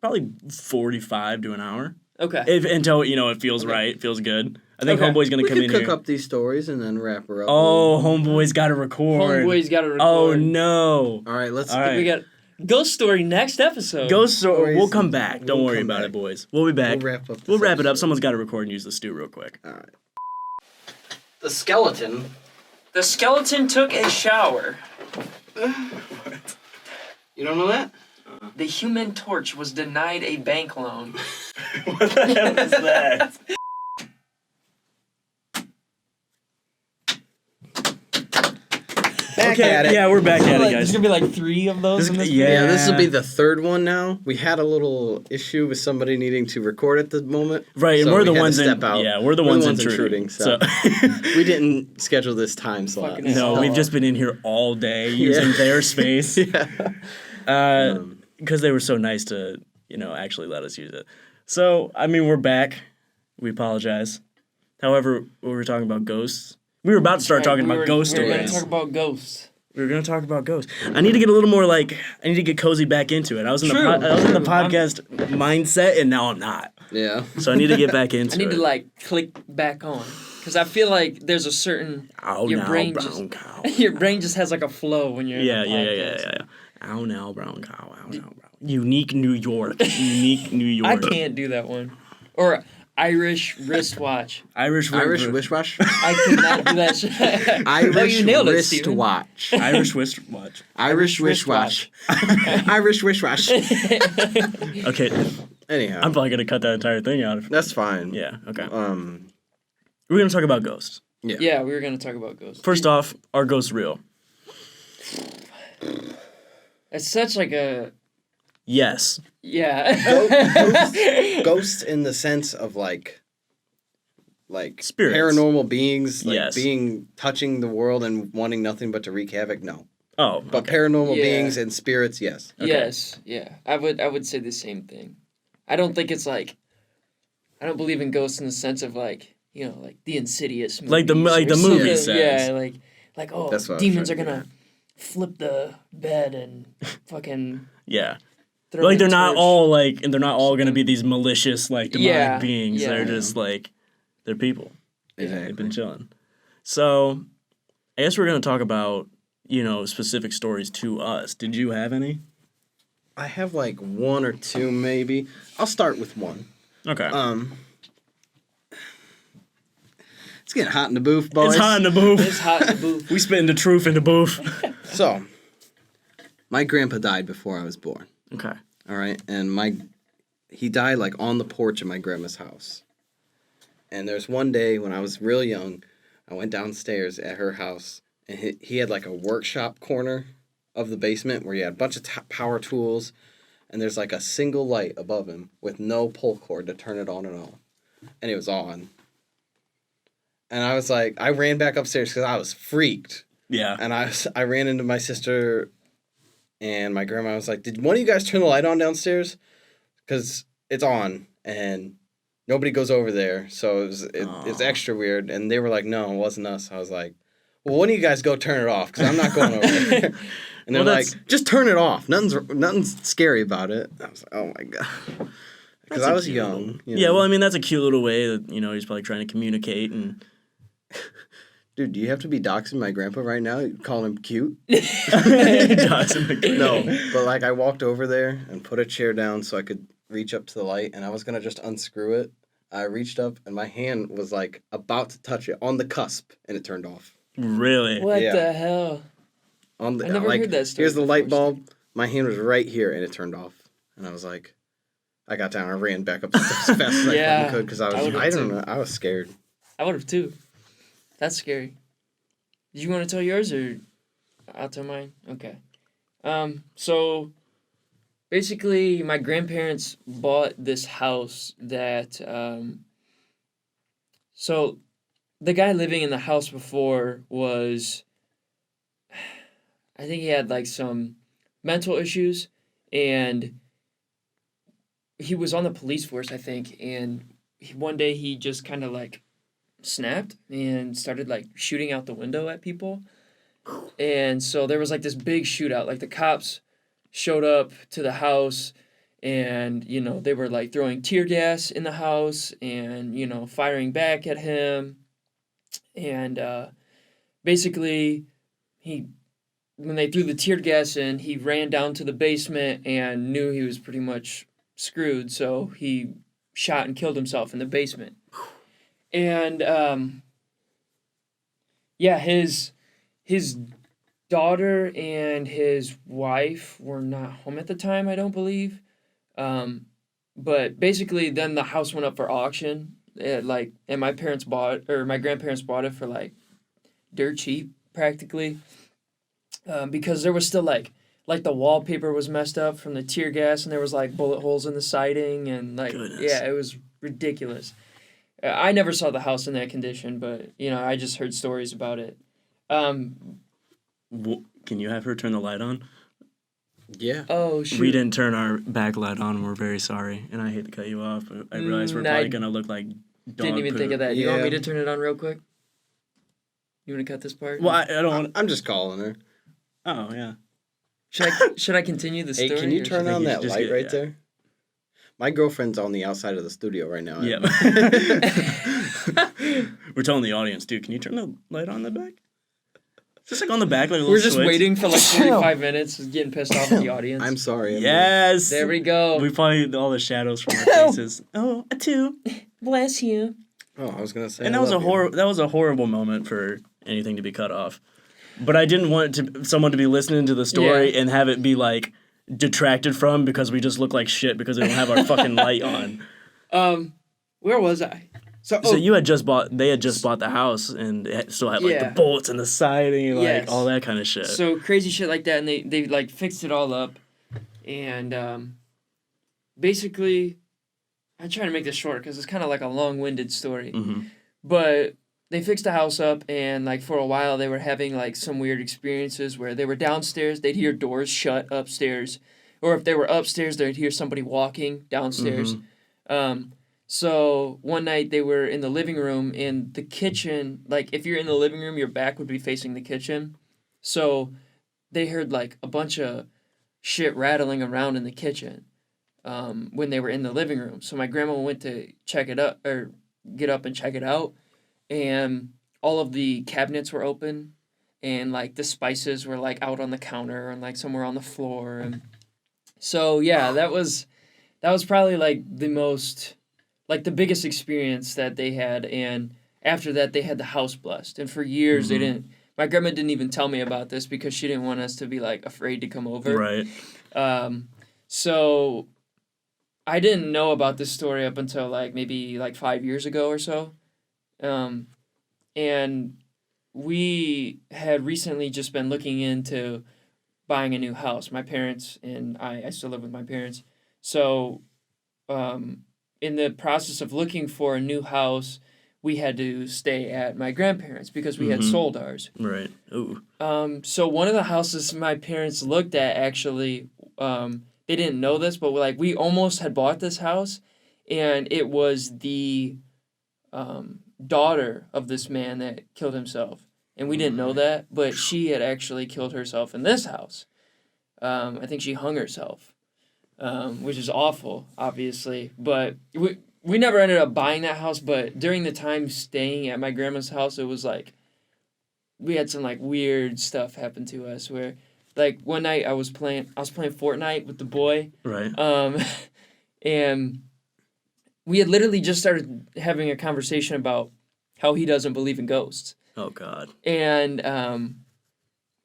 Probably 45 to an hour. Okay. Until, it feels right, feels good. I think Okay. Homeboy's going We to come could in cook here. up these stories and then wrap her up. Oh, Homeboy's got to record. Homeboy's got to record. Oh, no. All right, let's. All right. We got ghost story next episode. Ghost story. Stories. We'll come back. Don't We'll worry come about back. it, boys. We'll be back. We'll wrap up. We'll wrap it up. Someone's got to record and use the stew real quick. All right. The skeleton. The skeleton took a shower. You don't know that? The Human Torch was denied a bank loan. What the hell is that? Back at it. Yeah, we're back at it, There's guys. gonna be like 3 of those in this yeah. Yeah, this will be the third one now. We had a little issue with somebody needing to record at the moment. Right, and so we're the we had to ones step out. Yeah, we're the ones intruding. So we didn't schedule this time slot. Fucking no, hell. we've just been in here all day using their space. Yeah. Because they were so nice to, actually let us use it. So, I mean, we're back. We apologize. However, we were talking about ghosts. We were about to start talking about ghost We were stories. gonna talk about ghosts. We were going to talk about ghosts. I need to get a little more I need to get cozy back into it. I was in True, the true. podcast mindset, and now I'm not. Yeah. So I need to get back into I need it. to click back on because I feel like there's a certain Ow, your now, brain brown just cow. your brain just has like a flow when you're Yeah, in yeah, the yeah, podcast. yeah. Ow, now, brown cow. Ow, now, brown. Unique New York. Unique New York. I can't do that one. Or Irish wristwatch. Irish Wristwatch. I cannot do that shit. Irish oh, you nailed it, Steven. wristwatch. Irish wristwatch. Irish wristwatch. Irish wristwatch. Okay, Anyhow, I'm probably gonna cut that entire thing out. that's fine. Yeah. Okay. Um. We're gonna talk about ghosts. Yeah, we were gonna talk about ghosts. First off, are ghosts real? It's such like a Yes. yeah. Ghosts in the sense of like Spirits. paranormal beings, Yes. touching the world and wanting nothing but to wreak havoc. No, Oh. but Okay. paranormal Yeah. beings and spirits, yes. Okay. Yes, yeah. I would say the same thing. I don't think it's I don't believe in ghosts in the sense of like the Insidious movies Like the or movie something. says. Yeah, like oh, That's what I was demons are trying to gonna flip the bed and fucking Yeah. throw Like a they're not torch. all and they're not all gonna be these malicious demonic Yeah, beings. yeah. They're just they're people. Exactly. They've been chilling. So, I guess we're gonna talk about specific stories to us. Did you have any? I have like one or two maybe. I'll start with one. Okay. It's getting hot in the booth, boys. It's hot in the booth. It's hot in the booth. We spitting the truth in the booth. So, my grandpa died before I was born. Okay. All right, and he died on the porch of my grandma's house. And there's one day when I was real young, I went downstairs at her house, and he had a workshop corner of the basement where he had a bunch of power tools, and there's a single light above him with no pull cord to turn it on and off, and it was on. And I was I ran back upstairs because I was freaked, Yeah. and I ran into my sister. And my grandma was like, did one of you guys turn the light on downstairs? Because it's on, and nobody goes over there. So it's extra weird. And they were like, no, it wasn't us. I was like, well, one of you guys go turn it off, because I'm not going over there. And they're Well, like, just turn it off. Nothing's scary about it. I was like, oh, my God. Because I was young. Yeah, well, I mean, that's a cute little way that, he's probably trying to communicate and... Dude, do you have to be doxing my grandpa right now? You call him cute? No. No, but I walked over there and put a chair down so I could reach up to the light, and I was gonna just unscrew it. I reached up, and my hand was like about to touch it on the cusp, and it turned off. Really? What Yeah. the hell? On the I never heard that story Here's the light before, bulb. My hand was right here, and it turned off. And I was like, I got down. I ran back up the steps as fast as I Yeah, fucking could because I would've I don't too. know. I was scared. I would have too. That's scary. Did you want to tell yours or I'll tell mine? Okay. So basically my grandparents bought this house that so the guy living in the house before was I think he had like some mental issues and he was on the police force, I think, and one day he just kind of like snapped and started like shooting out the window at people. And so there was like this big shootout. Like the cops showed up to the house and, you know, they were like throwing tear gas in the house and, you know, firing back at him. And basically, when they threw the tear gas in, he ran down to the basement and knew he was pretty much screwed. So he shot and killed himself in the basement. And yeah, his daughter and his wife were not home at the time, I don't believe. But basically, then the house went up for auction. And my grandparents bought it for like dirt cheap, practically, because there was still like the wallpaper was messed up from the tear gas, and there was like bullet holes in the siding, and like Goodness. yeah, it was ridiculous. I never saw the house in that condition, but you know, I just heard stories about it. Can you have her turn the light on? Yeah. Oh shoot! We didn't turn our back light on. We're very sorry, and I hate to cut you off, but I realize we're probably gonna look like dog Didn't even poop. think of that. You want me Yeah. to turn it on real quick? You want to cut this part? Well, I don't want. I'm just calling her. Oh yeah. Should I continue the story? Hey, can you or turn should I- on you that should just light get- right yeah. there? My girlfriend's on the outside of the studio right now. Yeah. We're telling the audience, dude. Can you turn the light on in the back? Just like on the back, like a little We're just switch. waiting for like 45 minutes, getting pissed off at the audience. I'm sorry. Emily. Yes. There we go. We probably all the shadows from our faces. Oh, a two. Bless you. Oh, I was gonna say. And I that was a love you. that was a horrible moment for anything to be cut off. But I didn't want someone to be listening to the story Yeah. and have it be like detracted from because we just look like shit because we don't have our fucking light on. Where was I? So they had just bought the house and it still had like Yeah. the bolts and the siding, like Yes. all that kind of shit. So crazy shit like that, and they like fixed it all up, and basically, I try to make this short because it's kind of like a long-winded story, Mhm. but they fixed the house up, and like for a while they were having like some weird experiences where they were downstairs, they'd hear doors shut upstairs, or if they were upstairs, they'd hear somebody walking downstairs. So one night they were in the living room, and the kitchen, like if you're in the living room, your back would be facing the kitchen. So they heard like a bunch of shit rattling around in the kitchen when they were in the living room. So my grandma went to check it up or get up and check it out, and all of the cabinets were open, and like the spices were like out on the counter and like somewhere on the floor. And so yeah, that was probably like the biggest experience that they had. And after that they had the house blessed, and for years they didn't. My grandma didn't even tell me about this because she didn't want us to be like afraid to come over. Right. So I didn't know about this story up until like maybe like 5 years ago or so. And we had recently just been looking into buying a new house. My parents and I still live with my parents. So in the process of looking for a new house, we had to stay at my grandparents because we had sold ours. Right. Ooh. So one of the houses my parents looked at, actually, they didn't know this, but like we almost had bought this house, and it was the daughter of this man that killed himself, and we didn't know that, but she had actually killed herself in this house. I think she hung herself, which is awful, obviously, but we never ended up buying that house. But during the time staying at my grandma's house, it was like we had some like weird stuff happen to us where like one night I was playing Fortnite with the boy. Right. and we had literally just started having a conversation about how he doesn't believe in ghosts. Oh God. And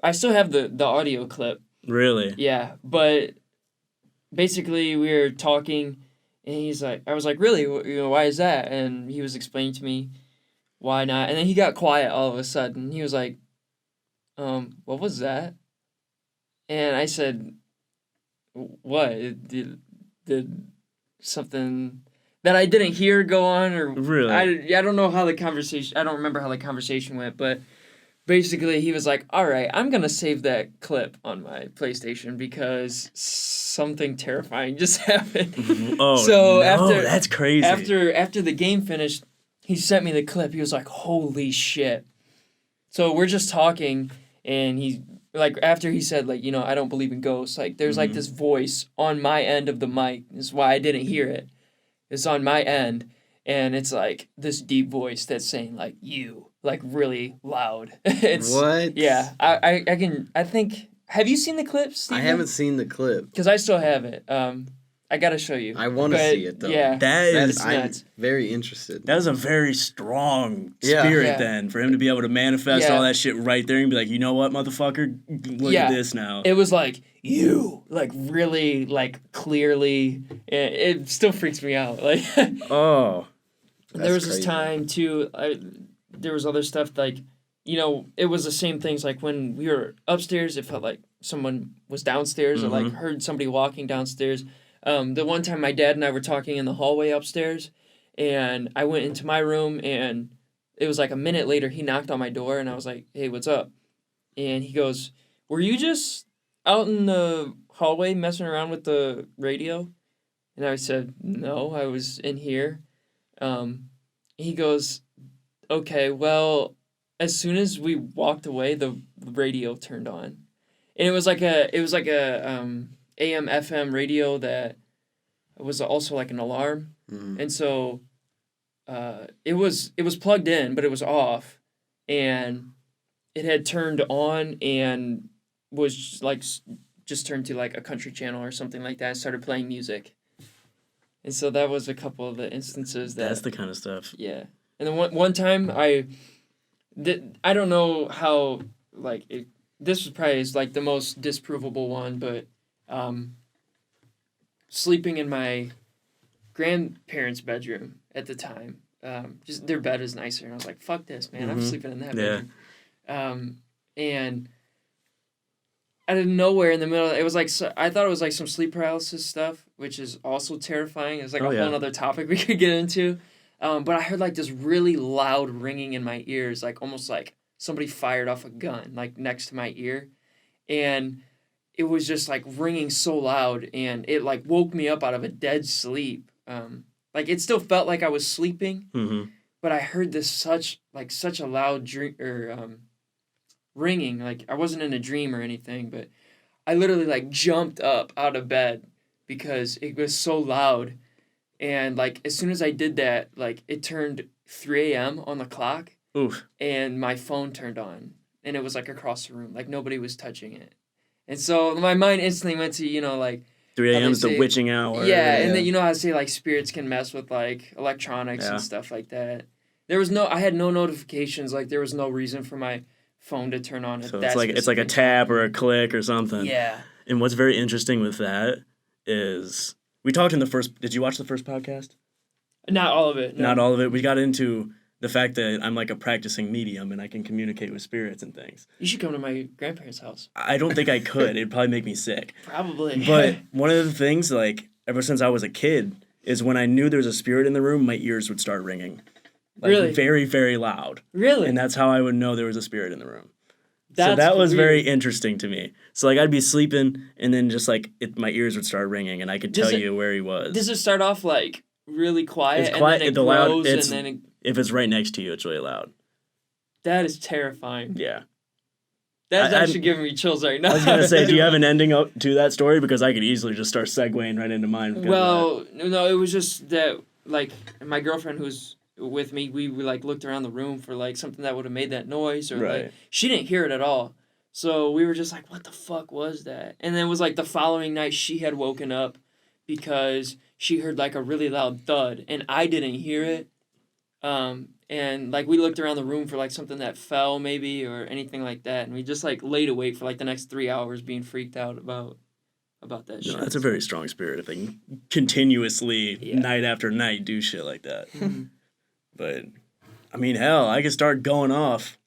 I still have the audio clip. Really? Yeah, but basically we were talking, and he's like, I was like, really, why is that? And he was explaining to me why not, and then he got quiet all of a sudden. He was like, what was that? And I said, what? Did something that I didn't hear go on, or really? I don't know how the conversation. I don't remember how the conversation went, but basically he was like, all right, I'm gonna save that clip on my PlayStation because something terrifying just happened. Oh, so no, that's crazy. After the game finished, he sent me the clip. He was like, holy shit. So we're just talking, and he, like, after he said, like, I don't believe in ghosts, like, there's like this voice on my end of the mic. This is why I didn't hear it. It's on my end, and it's like this deep voice that's saying, like, you, like, really loud. It's What? Yeah, I think. Have you seen the clip, Steven? I haven't seen the clip. Because I still have it. I gotta show you. I want to see it though. Yeah, That I'm nuts. very interested. is a very strong Yeah. spirit Yeah. then, for him to be able to manifest Yeah. all that shit right there and be like, you know what, motherfucker? Look at this now. It was like, you, like, really, like, clearly. It still freaks me out. Like, Oh. there was That's this crazy. time, too, there was other stuff, like, it was the same things, like, when we were upstairs, it felt like someone was downstairs or, like, heard somebody walking downstairs. The one time my dad and I were talking in the hallway upstairs, and I went into my room, and it was like a minute later, he knocked on my door, and I was like, hey, what's up? And he goes, were you just out in the hallway messing around with the radio? And I said, no, I was in here. He goes, okay, well, as soon as we walked away, the radio turned on. And it was like a AM FM radio that was also like an alarm. Mhm. And so it was plugged in, but it was off, and it had turned on and was like just turned to like a country channel or something like that and started playing music. And so that was a couple of the instances that That's the kind of stuff. yeah. And then one time I don't know how, like, this was probably like the most disprovable one, but sleeping in my grandparents' bedroom at the time, just their bed is nicer, and I was like, fuck this, man, I'm sleeping in that bedroom. And out of nowhere in the middle, it was like, I thought it was like some sleep paralysis stuff, which is also terrifying. It's like a whole other topic we could get into. But I heard like this really loud ringing in my ears, like almost like somebody fired off a gun, like next to my ear. And it was just like ringing so loud, and it like woke me up out of a dead sleep. Like it still felt like I was sleeping, but I heard this such a loud ringing. Like I wasn't in a dream or anything, but I literally like jumped up out of bed because it was so loud. And like as soon as I did that, like it turned 3 a.m. on the clock. Oof. And my phone turned on, and it was like across the room, like nobody was touching it. And so my mind instantly went to, like 3 a.m. is the witching hour. Yeah, and then how I say like spirits can mess with like electronics and stuff like that. I had no notifications, like there was no reason for my phone to turn on. So it's like a tap or a click or something. Yeah. And what's very interesting with that is we talked in the first. Did you watch the first podcast? Not all of it. No. Not all of it. We got into the fact that I'm like a practicing medium and I can communicate with spirits and things. You should come to my grandparents' house. I don't think I could. It'd probably make me sick. Probably. But one of the things, like, ever since I was a kid, is when I knew there was a spirit in the room, my ears would start ringing. Like, really? Very, very loud. Really? And that's how I would know there was a spirit in the room. That's so that was weird. very interesting to me. So, like, I'd be sleeping, and then just, like, my ears would start ringing, and I could tell you where he was. Does it start off, like, really quiet, It's quiet, and then it the loud, grows, it's, and then it... If it's right next to you, it's really loud. That is terrifying. Yeah. That's actually giving me chills right now. I was going to say, do you have an ending to that story? Because I could easily just start segueing right into mine. Well, no, it was just that, like, my girlfriend who's with me, we like, looked around the room for, like, something that would have made that noise, or, Right. like, she didn't hear it at all. So we were just like, what the fuck was that? And then it was, like, the following night she had woken up because she heard like a really loud thud and I didn't hear it. And like we looked around the room for like something that fell maybe or anything like that, and we just like laid awake for like the next 3 hours being freaked out about that shit. No, that's a very strong spirit if they can continuously night after night do shit like that. But I mean, hell, I could start going off.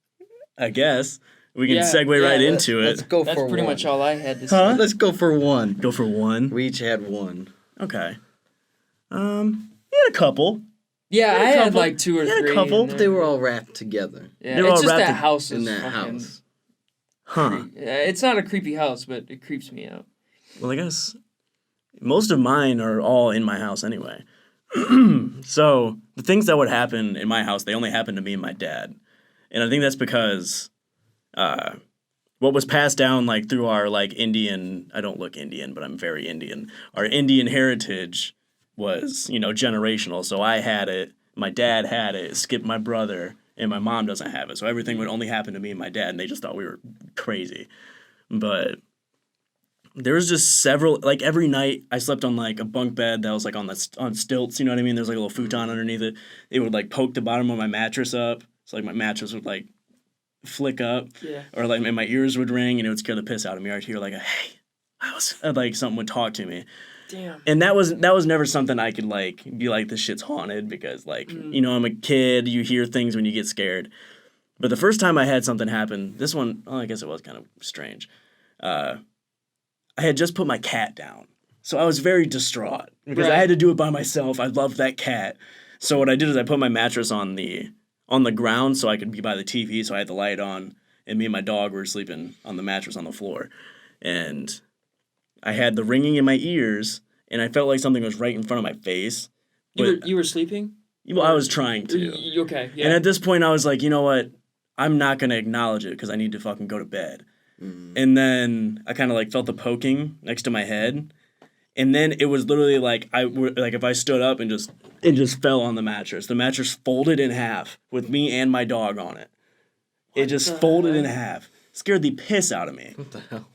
I guess we can segue right into Let's it. go That's for pretty one. much all I had to say. Huh? Let's go for one. Go for one. We each had one. Okay. You had a couple. Yeah, I a had couple. like 2 or You had a 3. couple. and then- They were all wrapped together Yeah, they were it's all just wrapped that house in is that fucking- house. Huh. It's not a creepy house, but it creeps me out. Well, I guess most of mine are all in my house anyway. So the things that would happen in my house, they only happen to me and my dad. And I think that's because what was passed down like through our like Indian, I don't look Indian, but I'm very Indian. Our Indian heritage was, generational. So I had it, my dad had it, skipped my brother, and my mom doesn't have it. So everything would only happen to me and my dad, and they just thought we were crazy. But there was just several, like every night I slept on like a bunk bed that was like on stilts, you know what I mean? There's like a little futon underneath it. It would like poke the bottom of my mattress up. So like my mattress would like flick up. Yeah. Or like my ears would ring and it would scare the piss out of me. I'd hear like hey, like something would talk to me. Damn. And that was never something I could like be like this shit's haunted because like I'm a kid, you hear things when you get scared. But the first time I had something happen, this one, I guess it was kind of strange. I had just put my cat down. So I was very distraught because I had to do it by myself. I loved that cat. So what I did is I put my mattress on the ground so I could be by the TV, so I had the light on, and me and my dog were sleeping on the mattress on the floor. And I had the ringing in my ears, and I felt like something was right in front of my face. You were sleeping? Well, I was trying to. Okay, yeah. And at this point, I was like, you know what? I'm not going to acknowledge it because I need to fucking go to bed. And then I kind of like felt the poking next to my head. And then it was literally like if I stood up and just fell on the mattress. The mattress folded in half with me and my dog on it. It just folded in half. Scared the piss out of me. What the hell?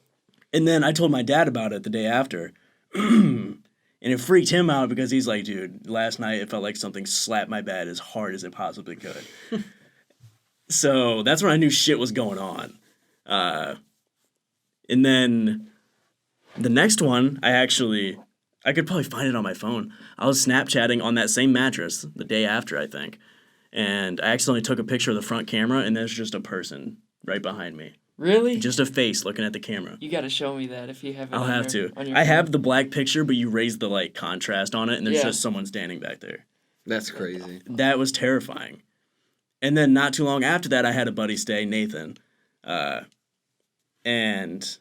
And then I told my dad about it the day after. And it freaked him out because he's like, dude, last night it felt like something slapped my bed as hard as it possibly could. So that's when I knew shit was going on. And then the next one, I could probably find it on my phone. I was Snapchatting on that same mattress the day after, I think. And I accidentally took a picture of the front camera, and there's just a person right behind me. Really? Just a face looking at the camera. You got to show me that if you have it. I'll have to. On your I phone. have the black picture, but you raise the like contrast on it, and there's Yeah. just someone standing back there. That's crazy. That was terrifying. And then not too long after that, I had a buddy stay, Nathan, and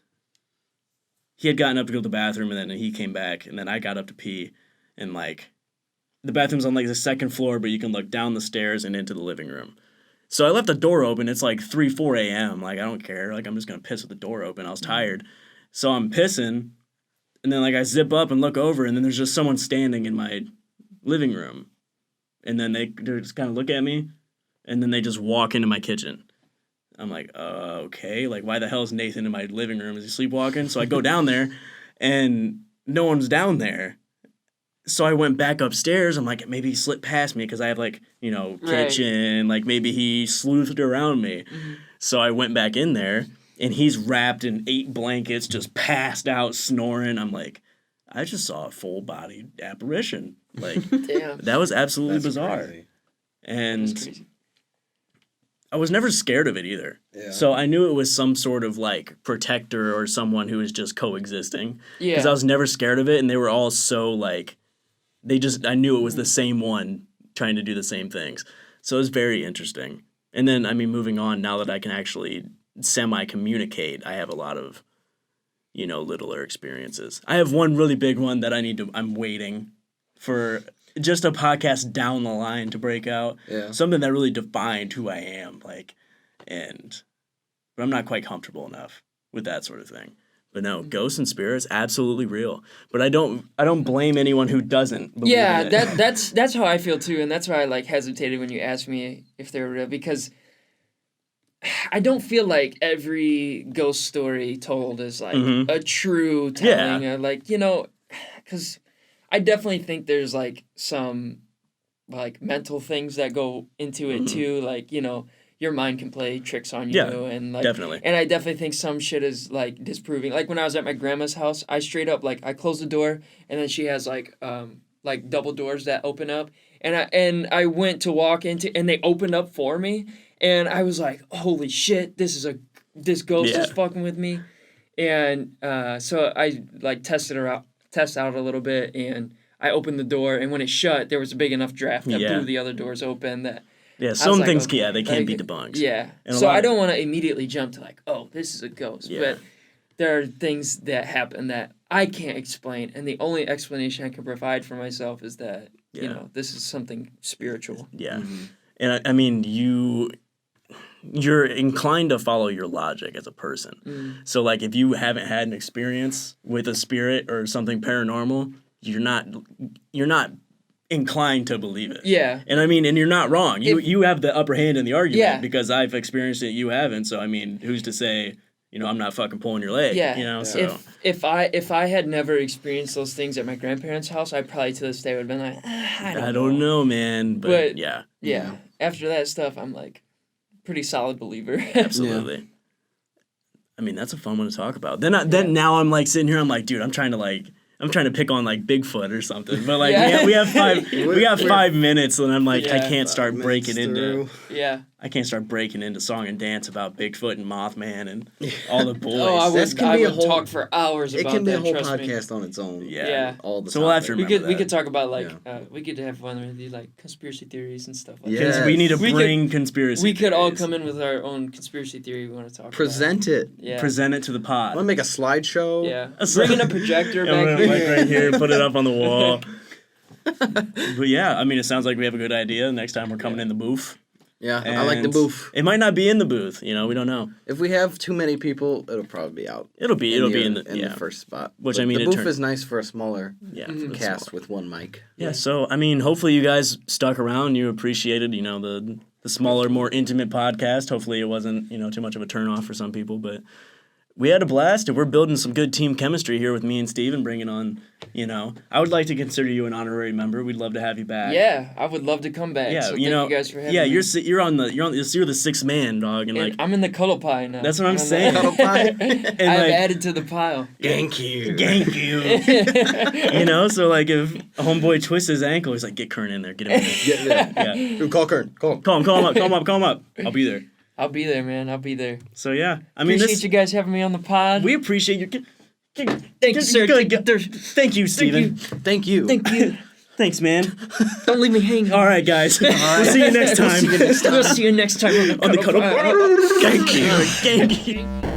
he had gotten up to go to the bathroom, and then he came back, and then I got up to pee, and like the bathroom's on like the second floor, but you can look down the stairs and into the living room. So I left the door open. It's like 4 a.m. Like, I don't care. Like, I'm just going to piss with the door open. I was tired. So I'm pissing. And then, like, I zip up and look over. And then there's just someone standing in my living room. And then they just kind of look at me. And then they just walk into my kitchen. I'm like, okay. Like, why the hell is Nathan in my living room? Is he sleepwalking? So I go down there. And no one's down there. So I went back upstairs. I'm like, maybe he slipped past me because I have, like, kitchen. Like, maybe he sleuthed around me. Mm-hmm. So I went back in there, and he's wrapped in 8 blankets, just passed out, snoring. I'm like, I just saw a full-bodied apparition. Like, Damn. that was absolutely That's bizarre. crazy. And That's crazy. I was never scared of it either. Yeah. So I knew it was some sort of, like, protector or someone who was just coexisting. Yeah. Because I was never scared of it, and they were all so, like... I knew it was the same one trying to do the same things. So it was very interesting. And then, moving on, now that I can actually semi-communicate, I have a lot of, littler experiences. I have one really big one that I'm waiting for just a podcast down the line to break out. Yeah. Something that really defined who I am, but I'm not quite comfortable enough with that sort of thing. But no, ghosts and spirits, absolutely real. But I don't blame anyone who doesn't believe in it. that's how I feel too, and that's why I hesitated when you asked me if they were real, because I don't feel like every ghost story told is a true telling. Yeah. Because I definitely think there's like some like mental things that go into it too. Like, you know, your mind can play tricks on you. Yeah, And like, definitely. And I definitely think some shit is like disproving. Like when I was at my grandma's house, I straight up like I closed the door and then she has like double doors that open up. And I went to walk into and they opened up for me. And I was like, holy shit, this ghost is fucking with me. And so I like test out a little bit, and I opened the door, and when it shut, there was a big enough draft that blew the other doors open. Some things, they can't be debunked. Yeah. So I don't want to immediately jump to like, oh, this is a ghost. Yeah. But there are things that happen that I can't explain, and the only explanation I can provide for myself is that, you know, this is something spiritual. Yeah. Mm-hmm. And I mean, you're inclined to follow your logic as a person. Mm. So, like, if you haven't had an experience with a spirit or something paranormal, you're not inclined to believe it. Yeah. And I mean, and you're not wrong. You have the upper hand in the argument because I've experienced it, you haven't. So, I mean, who's to say, you know, I'm not fucking pulling your leg. Yeah. You know, so. If I had never experienced those things at my grandparents' house, I probably to this day would have been like, I don't know, man. But yeah. Yeah. After that stuff, I'm like, pretty solid believer. Absolutely. Yeah. I mean, that's a fun one to talk about. Then now I'm like sitting here, I'm like, dude, I'm trying to pick on like Bigfoot or something. But like we have 5 minutes, and I'm like, I can't start breaking into I can't start breaking into song and dance about Bigfoot and Mothman and all the boys. I would talk for hours about that. It can be a whole podcast on its own. Yeah. All the so we'll have to remember we could talk about like we could have one of these like conspiracy theories and stuff like that. We need to bring conspiracy. We could all come in with our own conspiracy theory we want to talk Present about. it. Yeah. Present it to the pod. Want to make a slideshow? Yeah. Bring in a projector back here. Like right here, put it up on the wall. But yeah, I mean, it sounds like we have a good idea. Next time we're coming in the booth. Yeah, I like the booth. It might not be in the booth, you know, we don't know. If we have too many people, it'll probably be out. It'll be in the first spot. Which but I mean, the booth is nice for a smaller cast smaller. with one mic. Yeah, so I mean, hopefully you guys stuck around. You appreciated, you know, the smaller, more intimate podcast. Hopefully it wasn't, you know, too much of a turnoff for some people, but we had a blast, and we're building some good team chemistry here with me and Steve and bringing on, you know, I would like to consider you an honorary member. We'd love to have you back. Yeah, I would love to come back. Yeah, so thank you guys for having me. Yeah, you're the sixth man, dog, and like I'm in the Cuddlepile now. That's what I'm saying. Cuddlepile. I've added to the pile. Thank you. You know, so like if a homeboy twists his ankle, he's like, get Kern in there, get him in there. Yeah. Call Kern. Call him. Call him up. I'll be there. I'll be there, man. I'll be there. So yeah, I mean, appreciate you guys having me on the pod. We appreciate your. Thank you, sir. Thank you, Steven. Thank you. Thanks, man. Don't leave me hanging. All right, guys. We'll see you next time. We'll see you next time on the Cuddlepile. Thank you.